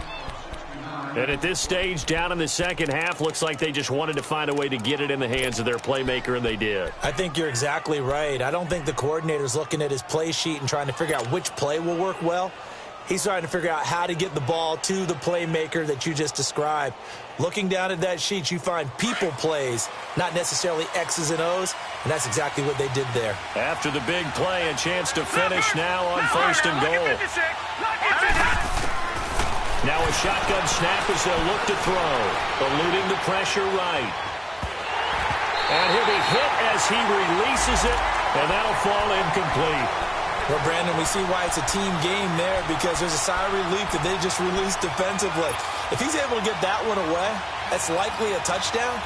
And at this stage, down in the second half, looks like they just wanted to find a way to get it in the hands of their playmaker, and they did. I think you're exactly right. I don't think the coordinator's looking at his play sheet and trying to figure out which play will work well. He's trying to figure out how to get the ball to the playmaker that you just described. Looking down at that sheet, you find people plays, not necessarily X's and O's, and that's exactly what they did there. After the big play, a chance to finish now on 1st and goal. Now a shotgun snap as they'll look to throw, eluding the pressure right. And he'll be hit as he releases it, and that'll fall incomplete. Well, Brandon, we see why it's a team game there because there's a sigh of relief that they just released defensively. If he's able to get that one away, that's likely a touchdown.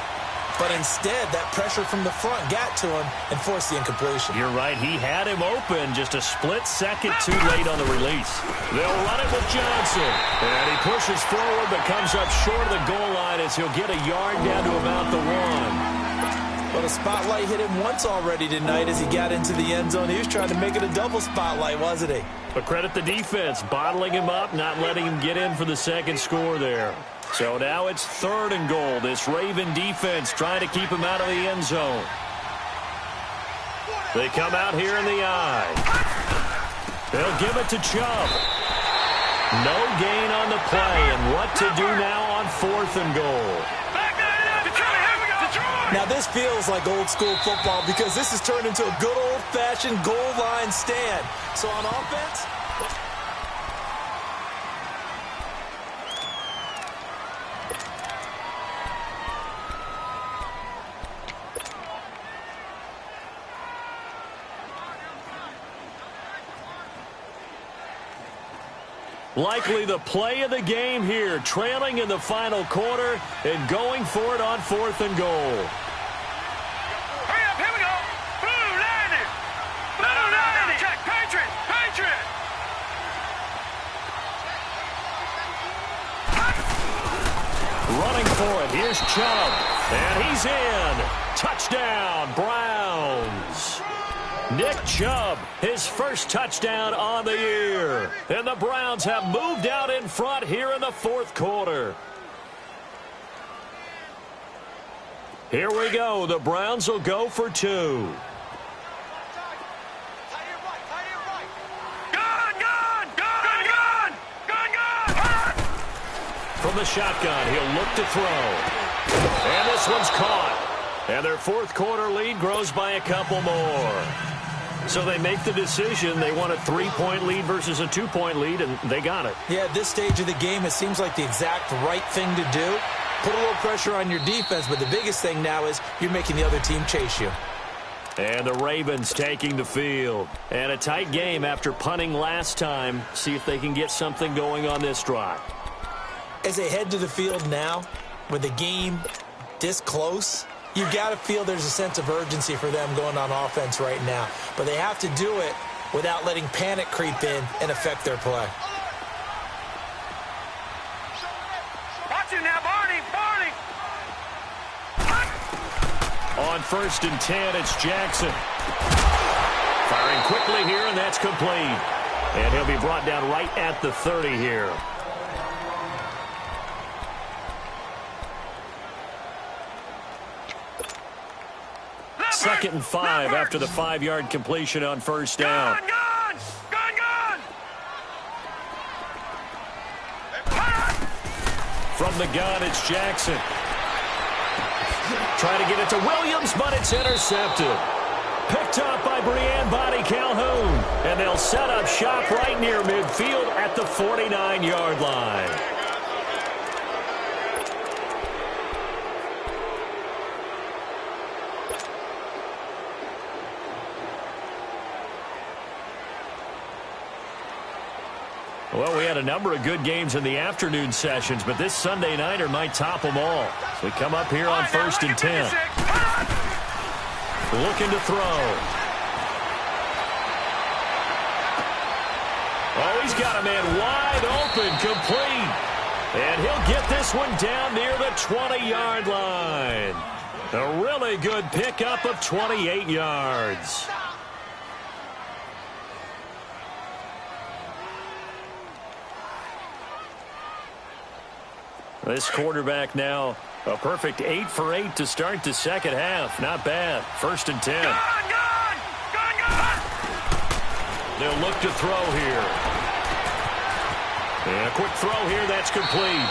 But instead, that pressure from the front got to him and forced the incompletion. You're right. He had him open just a split second too late on the release. They'll run it with Johnson. And he pushes forward but comes up short of the goal line as he'll get a yard down to about the 1. Well, the spotlight hit him once already tonight as he got into the end zone. He was trying to make it a double spotlight, wasn't he? But credit the defense, bottling him up, not letting him get in for the second score there. So now it's 3rd and goal. This Raven defense trying to keep him out of the end zone. They come out here in the eye. They'll give it to Chubb. No gain on the play, and what to do now on 4th and goal. Now, this feels like old-school football because this has turned into a good old-fashioned goal line stand. So on offense... Likely the play of the game here, trailing in the final quarter and going for it on 4th and goal. Hurry up, here we go. Blue landing. Blue landing. Check, Patriot, Patriot. Running for it, here's Chubb. And he's in. Touchdown, Browns. Nick Chubb, his first touchdown on the year. And the Browns have moved out in front here in the 4th quarter. Here we go. The Browns will go for 2. Gun, gun, gun, gun, gun, gun. From the shotgun, he'll look to throw. And this one's caught. And their 4th quarter lead grows by a couple more. So they make the decision. They want a 3-point lead versus a 2-point lead, and they got it. Yeah, at this stage of the game, it seems like the exact right thing to do. Put a little pressure on your defense, but the biggest thing now is you're making the other team chase you. And the Ravens taking the field. And a tight game after punting last time. See if they can get something going on this drive. As they head to the field now, with the game this close, you've got to feel there's a sense of urgency for them going on offense right now. But they have to do it without letting panic creep in and affect their play. Watch it now, Barney, Barney. On 1st and 10, it's Jackson. Firing quickly here, and that's complete. And he'll be brought down right at the 30 here. Second and 5 after the 5-yard completion on 1st down. Gun, gun, gun, gun. From the gun, it's Jackson. Trying to get it to Williams, but it's intercepted. Picked up by Brian Body Calhoun. And they'll set up shop right near midfield at the 49-yard line. Well, we had a number of good games in the afternoon sessions, but this Sunday nighter might top them all. So we come up here on 1st and 10. Looking to throw. Oh, he's got a man wide open, complete. And he'll get this one down near the 20-yard line. A really good pickup of 28 yards. This quarterback now a perfect 8 for 8 to start the second half. Not bad. 1st and 10. Gun, gun, gun, gun. They'll look to throw here. And a quick throw here. That's complete.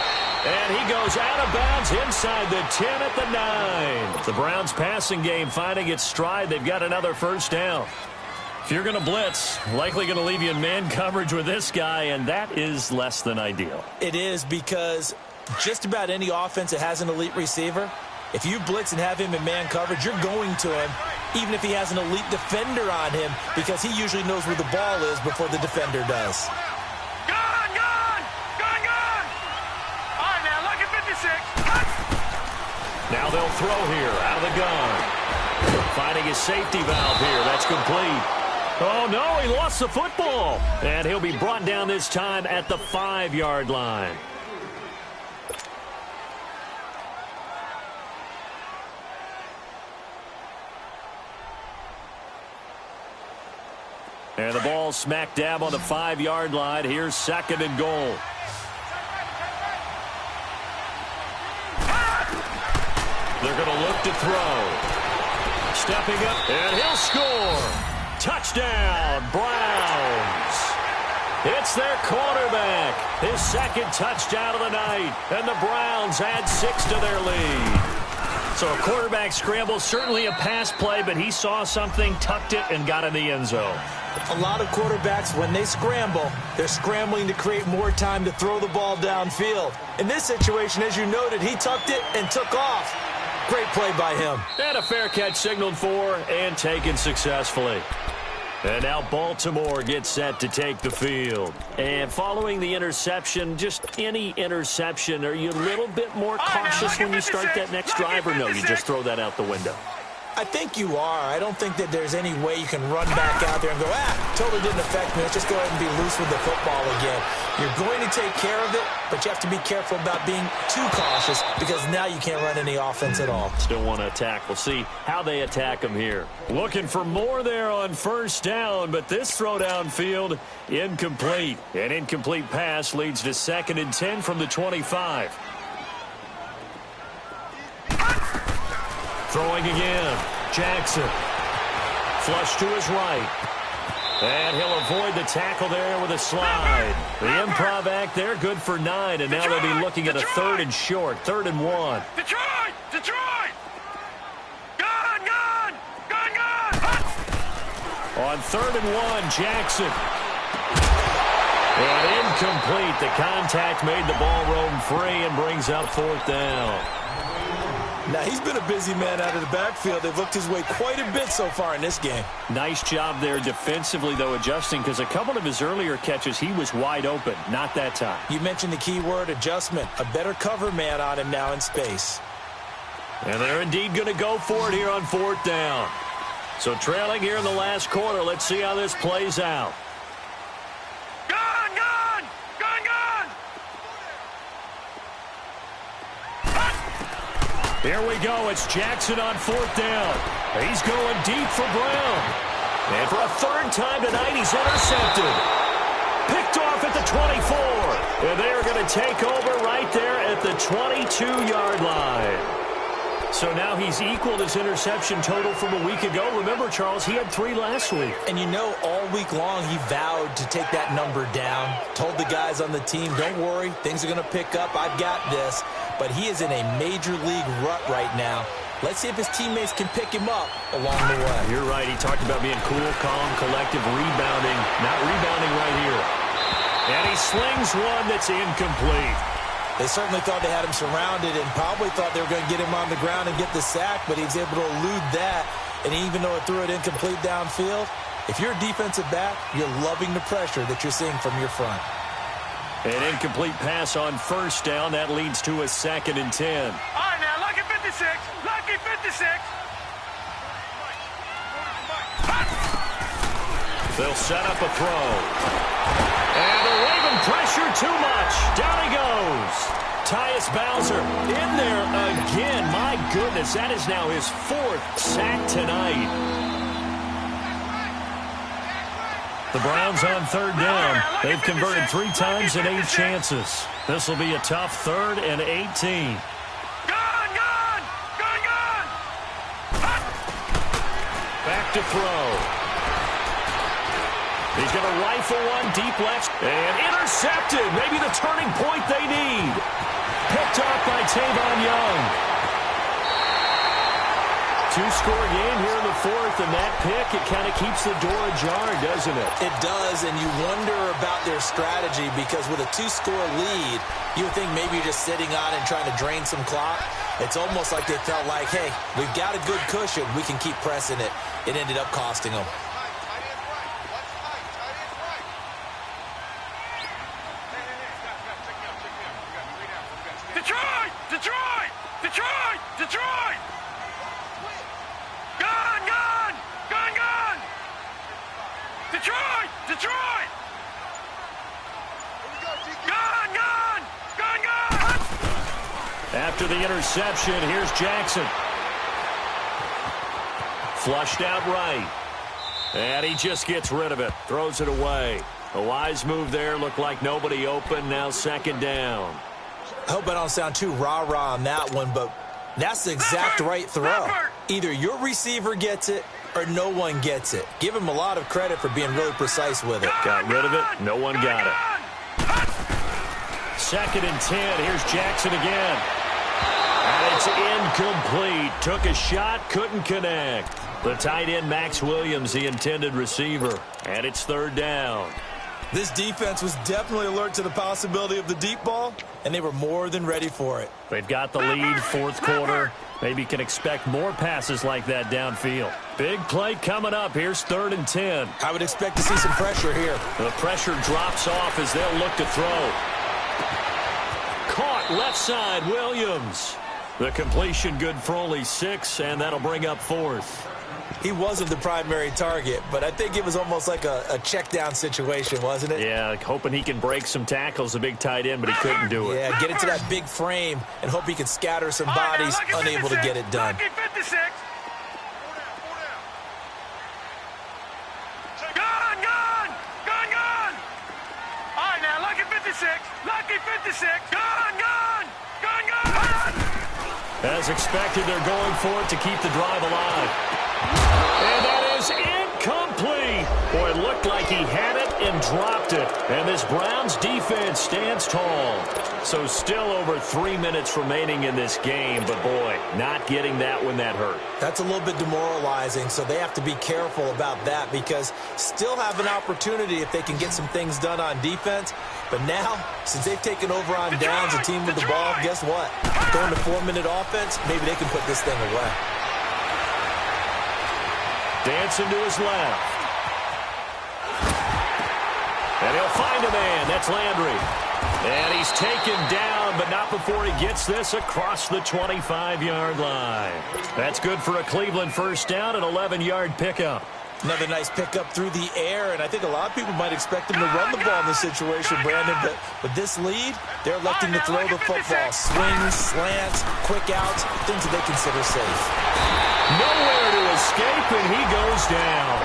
And he goes out of bounds inside the 10 at the 9. The Browns passing game finding its stride. They've got another 1st down. If you're going to blitz, likely going to leave you in man coverage with this guy, and that is less than ideal. It is, because just about any offense that has an elite receiver, if you blitz and have him in man coverage, you're going to him, even if he has an elite defender on him, because he usually knows where the ball is before the defender does. Gun, gun, gun, gun. All right, now, lucky 56. Now they'll throw here out of the gun. Finding his safety valve here. That's complete. Oh, no, he lost the football. And he'll be brought down this time at the 5-yard line. And the ball smack dab on the 5-yard line. Here's 2nd and goal. They're going to look to throw. Stepping up, and he'll score. Touchdown, Browns. It's their quarterback. His 2nd touchdown of the night. And the Browns add 6 to their lead. So a quarterback scramble, certainly a pass play, but he saw something, tucked it, and got in the end zone. A lot of quarterbacks, when they scramble, they're scrambling to create more time to throw the ball downfield. In this situation, as you noted, he tucked it and took off. Great play by him. And a fair catch signaled for and taken successfully. And now Baltimore gets set to take the field. And following the interception, just any interception, are you a little bit more cautious when you start that next drive, or no, you just throw that out the window? I think you are. I don't think that there's any way you can run back out there and go, totally didn't affect me. Let's just go ahead and be loose with the football again. You're going to take care of it, but you have to be careful about being too cautious, because now you can't run any offense at all. Still want to attack. We'll see how they attack him here. Looking for more there on 1st down, but this throw downfield incomplete. An incomplete pass leads to 2nd and 10 from the 25. Throwing again. Jackson. Flush to his right. And he'll avoid the tackle there with a slide. The improv act there, good for 9. And now they'll be looking at a 3rd and short. 3rd and 1. Detroit! Detroit! Gun, gun! Gun, gun! On 3rd and 1, Jackson. And incomplete. The contact made the ball roam free and brings up 4th down. Now, he's been a busy man out of the backfield. They've looked his way quite a bit so far in this game. Nice job there defensively, though, adjusting, because a couple of his earlier catches, he was wide open. Not that time. You mentioned the key word, adjustment. A better cover man on him now in space. And they're indeed going to go for it here on 4th down. So trailing here in the last quarter. Let's see how this plays out. Gun, gun! Gun, gun! Here we go. It's Jackson on 4th down. He's going deep for Brown. And for a third time tonight, he's intercepted. Picked off at the 24. And they are going to take over right there at the 22-yard line. So now he's equaled his interception total from a week ago. Remember, Charles, he had 3 last week. And you know, all week long he vowed to take that number down. Told the guys on the team, don't worry, things are going to pick up. I've got this. But he is in a major league rut right now. Let's see if his teammates can pick him up along the way. You're right. He talked about being cool, calm, collective, rebounding. Not rebounding right here. And he slings one that's incomplete. They certainly thought they had him surrounded and probably thought they were going to get him on the ground and get the sack, but he was able to elude that. And even though it threw it incomplete downfield, if you're a defensive back, you're loving the pressure that you're seeing from your front. An incomplete pass on 1st down. That leads to a 2nd and 10. All right, now, lucky 56. Lucky 56. They'll set up a throw. And they're waving pressure too much. Down he goes. Tyus Bowser in there again. My goodness, that is now his 4th sack tonight. The Browns on 3rd down. They've converted 3 times in 8 chances. This will be a tough 3rd and 18. Gun, gun! Gun, gun! Back to throw. He's going to rifle one deep left. And intercepted. Maybe the turning point they need. Picked off by Tavon Young. 2-score game here in the 4th, and that pick, it kind of keeps the door ajar, doesn't it? It does, and you wonder about their strategy because with a 2-score lead, you would think maybe you're just sitting on and trying to drain some clock. It's almost like they felt like, hey, we've got a good cushion. We can keep pressing it. It ended up costing them. Detroit! Detroit! Detroit! Detroit! Gun! Gun! Gun! Gun! Detroit! Detroit! Gun! Gun! Gun! Gun! After the interception, here's Jackson. Flushed out right. And he just gets rid of it. Throws it away. A wise move there. Looked like nobody open. Now 2nd down. I hope I don't sound too rah-rah on that one, but that's the exact right throw. Either your receiver gets it or no one gets it. Give him a lot of credit for being really precise with it. Got rid of it. No one got it. 2nd and 10. Here's Jackson again. And it's incomplete. Took a shot, couldn't connect. The tight end, Max Williams, the intended receiver. And it's 3rd down. This defense was definitely alert to the possibility of the deep ball, and they were more than ready for it. They've got the lead, 4th quarter. Maybe can expect more passes like that downfield. Big play coming up. Here's 3rd and 10. I would expect to see some pressure here. The pressure drops off as they'll look to throw. Caught left side, Williams. The completion good for only 6, and that'll bring up 4th. He wasn't the primary target, but I think it was almost like a check down situation, wasn't it? Yeah, like hoping he can break some tackles, a big tight end, but he couldn't do it. Yeah, get into that big frame and hope he can scatter some bodies, unable to get it done. Lucky 56. Gun, gun! Gun, gun! All right, now, lucky 56. Lucky 56. Gun, gun! Gun, gun! As expected, they're going for it to keep the drive alive. And that is incomplete. Boy, it looked like he had it, and dropped it. And this Browns defense stands tall. So still over 3 minutes remaining in this game. But, boy, not getting that when that hurt. That's a little bit demoralizing, so they have to be careful about that because still have an opportunity if they can get some things done on defense. But now, since they've taken over on downs, a team with the ball, guess what? Going to 4-minute offense, maybe they can put this thing away. Dancing to his left. And he'll find a man. That's Landry. And he's taken down, but not before he gets this across the 25-yard line. That's good for a Cleveland first down, an 11-yard pickup. Another nice pickup through the air, and I think a lot of people might expect him to run the ball in this situation, Brandon, but with this lead, they're electing to throw the football. Swings, slants, quick outs, things that they consider safe. Nowhere to escape, and he goes down.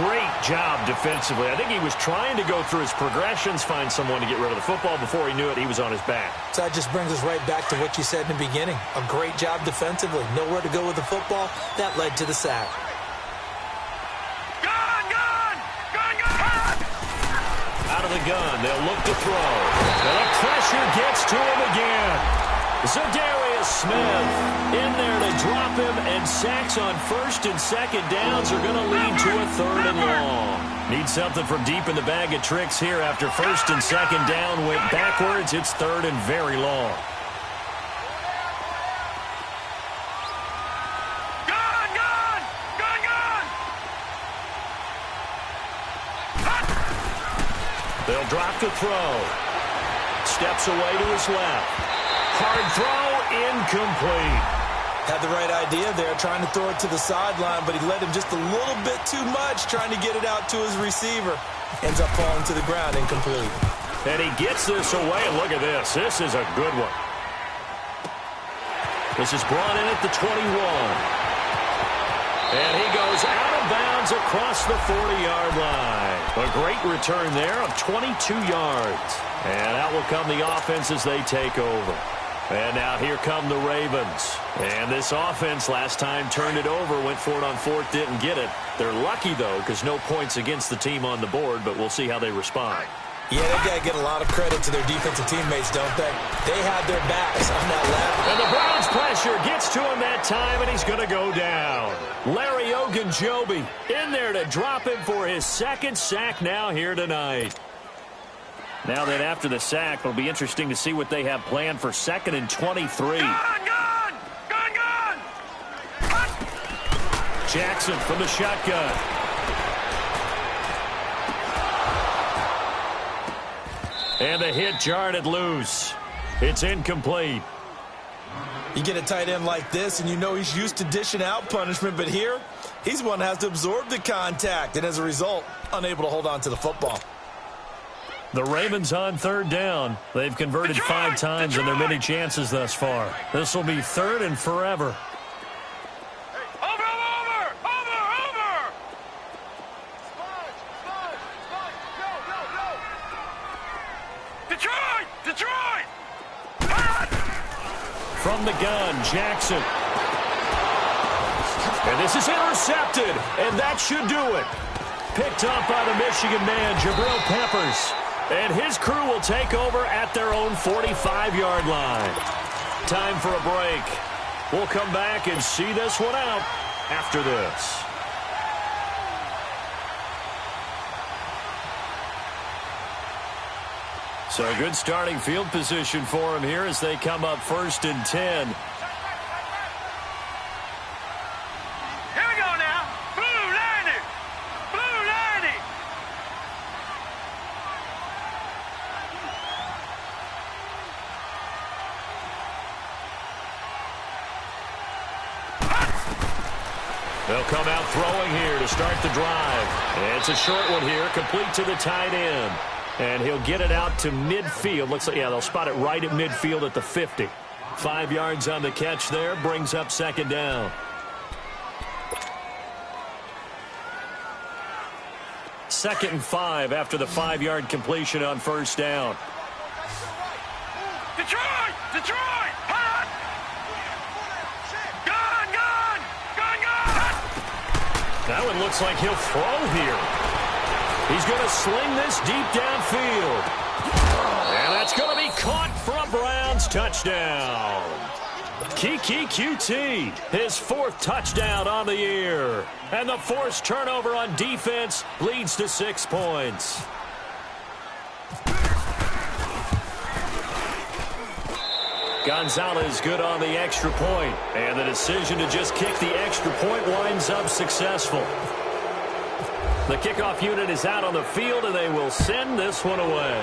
Great job defensively. I think he was trying to go through his progressions, find someone to get rid of the football. Before he knew it, he was on his back. So that just brings us right back to what you said in the beginning. A great job defensively. Nowhere to go with the football. That led to the sack. Out of the gun, they'll look to throw. And the pressure gets to him again. Za'Darius Smith in there to drop him, and sacks on first and second downs are going to lead to a third and long. Need something from deep in the bag of tricks here after first and second down went backwards. It's third and very long. They'll drop the throw. Steps away to his left. Hard throw, incomplete. Had the right idea there, trying to throw it to the sideline, but he led him just a little bit too much, trying to get it out to his receiver. Ends up falling to the ground, incomplete. And he gets this away, and look at this. This is a good one. This is brought in at the 21. And he goes out of bounds across the 40-yard line. A great return there of 22 yards. And out will come the offense as they take over. And now here come the Ravens. And this offense last time turned it over, went for it on fourth, didn't get it. They're lucky, though, because no points against the team on the board, but we'll see how they respond. Yeah, they got to get a lot of credit to their defensive teammates, don't they? They had their backs on that left. And the Browns pressure gets to him that time, and he's going to go down. Larry Ogunjobi in there to drop him for his second sack now here tonight. Now then, after the sack, it'll be interesting to see what they have planned for 2nd and 23. Gun! Jackson from the shotgun. And the hit jarred it loose. It's incomplete. You get a tight end like this, and you know he's used to dishing out punishment, but here, he's the one that has to absorb the contact, and as a result, unable to hold on to the football. The Ravens on third down. They've converted 5 times in their many chances thus far. This will be third and forever. Over! Detroit! From the gun, Jackson. And this is intercepted, and that should do it. Picked up by the Michigan man, Jabril Peppers. And his crew will take over at their own 45-yard line. Time for a break. We'll come back and see this one out after this. So good starting field position for him here as they come up 1st and 10. Here we go now. Blue 90. They'll come out throwing here to start the drive. And it's a short one here, complete to the tight end. And he'll get it out to midfield. Looks like, yeah, they'll spot it right at midfield at the 50. 5 yards on the catch there, brings up 2nd down. Second and 5 after the 5-yard completion on 1st down. Detroit! Hot! Gun! That one looks like he'll throw here. He's going to sling this deep downfield. And that's going to be caught for a Browns touchdown. Keke Coutee, his 4th touchdown on the year. And the forced turnover on defense leads to 6 points. Gonzalez good on the extra point. And the decision to just kick the extra point winds up successful. The kickoff unit is out on the field, and they will send this one away.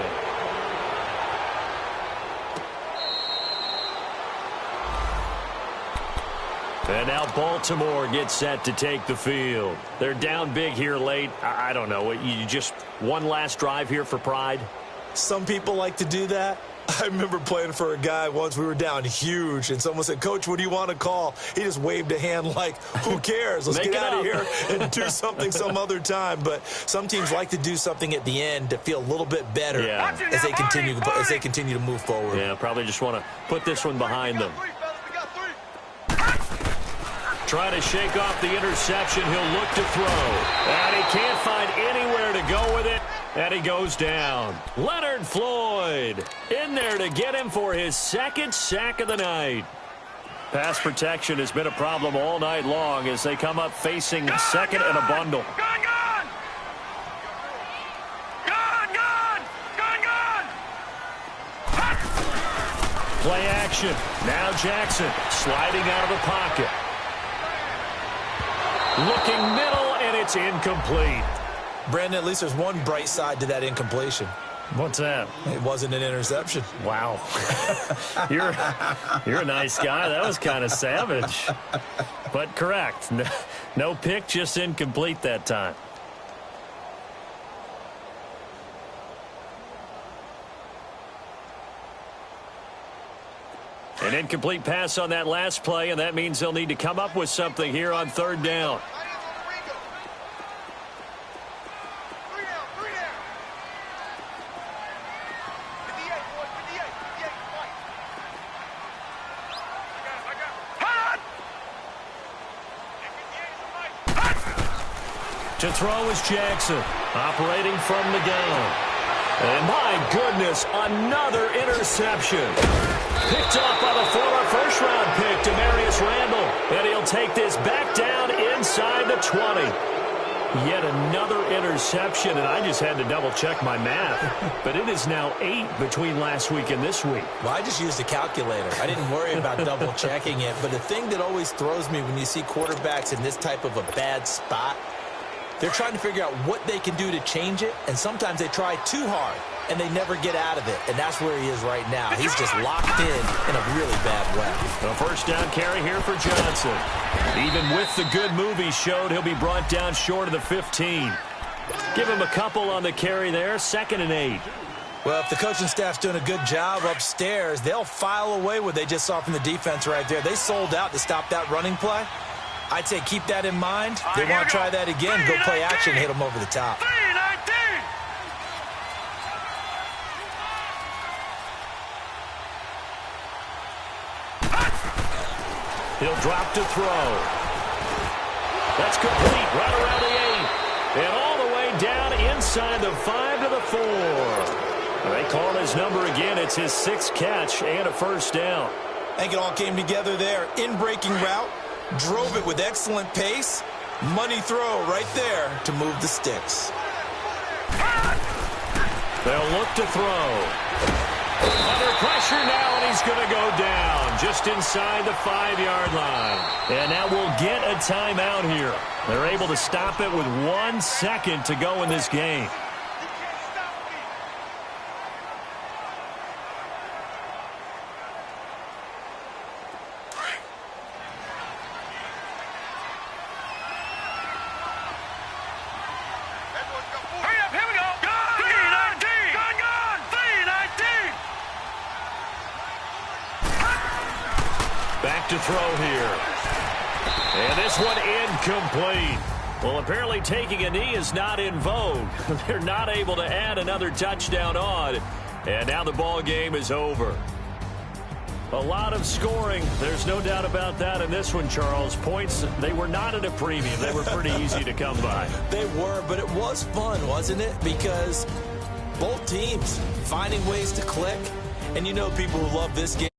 And now Baltimore gets set to take the field. They're down big here late. I don't know. You just one last drive here for pride? Some people like to do that. I remember playing for a guy once. We were down huge, and someone said, "Coach, what do you want to call?" He just waved a hand like, who cares? Let's get out of here and do something some other time. But some teams like to do something at the end to feel a little bit better as they continue to move forward. Yeah, probably just want to put this one behind them. Trying to shake off the interception. He'll look to throw. And he can't find anywhere to go with it. And he goes down. Leonard Floyd in there to get him for his 2nd sack of the night. Pass protection has been a problem all night long as they come up facing second and a bundle. Gun, gun! Gun, gun! Gun, gun! Play action. Now Jackson sliding out of the pocket. Looking middle, and it's incomplete. Brandon, at least there's one bright side to that incompletion. What's that? It wasn't an interception. Wow. You're a nice guy. That was kind of savage. But correct. No pick, just incomplete that time. An incomplete pass on that last play, and that means they'll need to come up with something here on 3rd down. To throw is Jackson, operating from the gun. And my goodness, another interception. Picked off by the former first-round pick, Demarius Randall. And he'll take this back down inside the 20. Yet another interception, and I just had to double-check my math. But it is now 8 between last week and this week. Well, I just used a calculator. I didn't worry about double-checking it. But the thing that always throws me when you see quarterbacks in this type of a bad spot, they're trying to figure out what they can do to change it, and sometimes they try too hard, and they never get out of it, and that's where he is right now. He's just locked in a really bad way. A first down carry here for Johnson. Even with the good move he showed, he'll be brought down short of the 15. Give him a couple on the carry there, 2nd and 8. Well, if the coaching staff's doing a good job upstairs, they'll file away what they just saw from the defense right there. They sold out to stop that running play. I'd say keep that in mind. They want to try that again. Go play action, hit them over the top. 3-19. He'll drop to throw. That's complete right around the 8. And all the way down inside the 5 to the 4. They call his number again. It's his 6th catch and a first down. I think it all came together there. In-breaking route. Drove it with excellent pace. Money throw right there to move the sticks. They'll look to throw. Under pressure now, and he's going to go down just inside the 5-yard line. And now we'll get a timeout here. They're able to stop it with 1 second to go in this game. To throw here. And this one incomplete. Well, apparently taking a knee is not in vogue. They're not able to add another touchdown on. And now the ball game is over. A lot of scoring. There's no doubt about that in this one, Charles. Points, they were not at a premium. They were pretty easy to come by. They were, but it was fun, wasn't it? Because both teams finding ways to click. And you know people who love this game.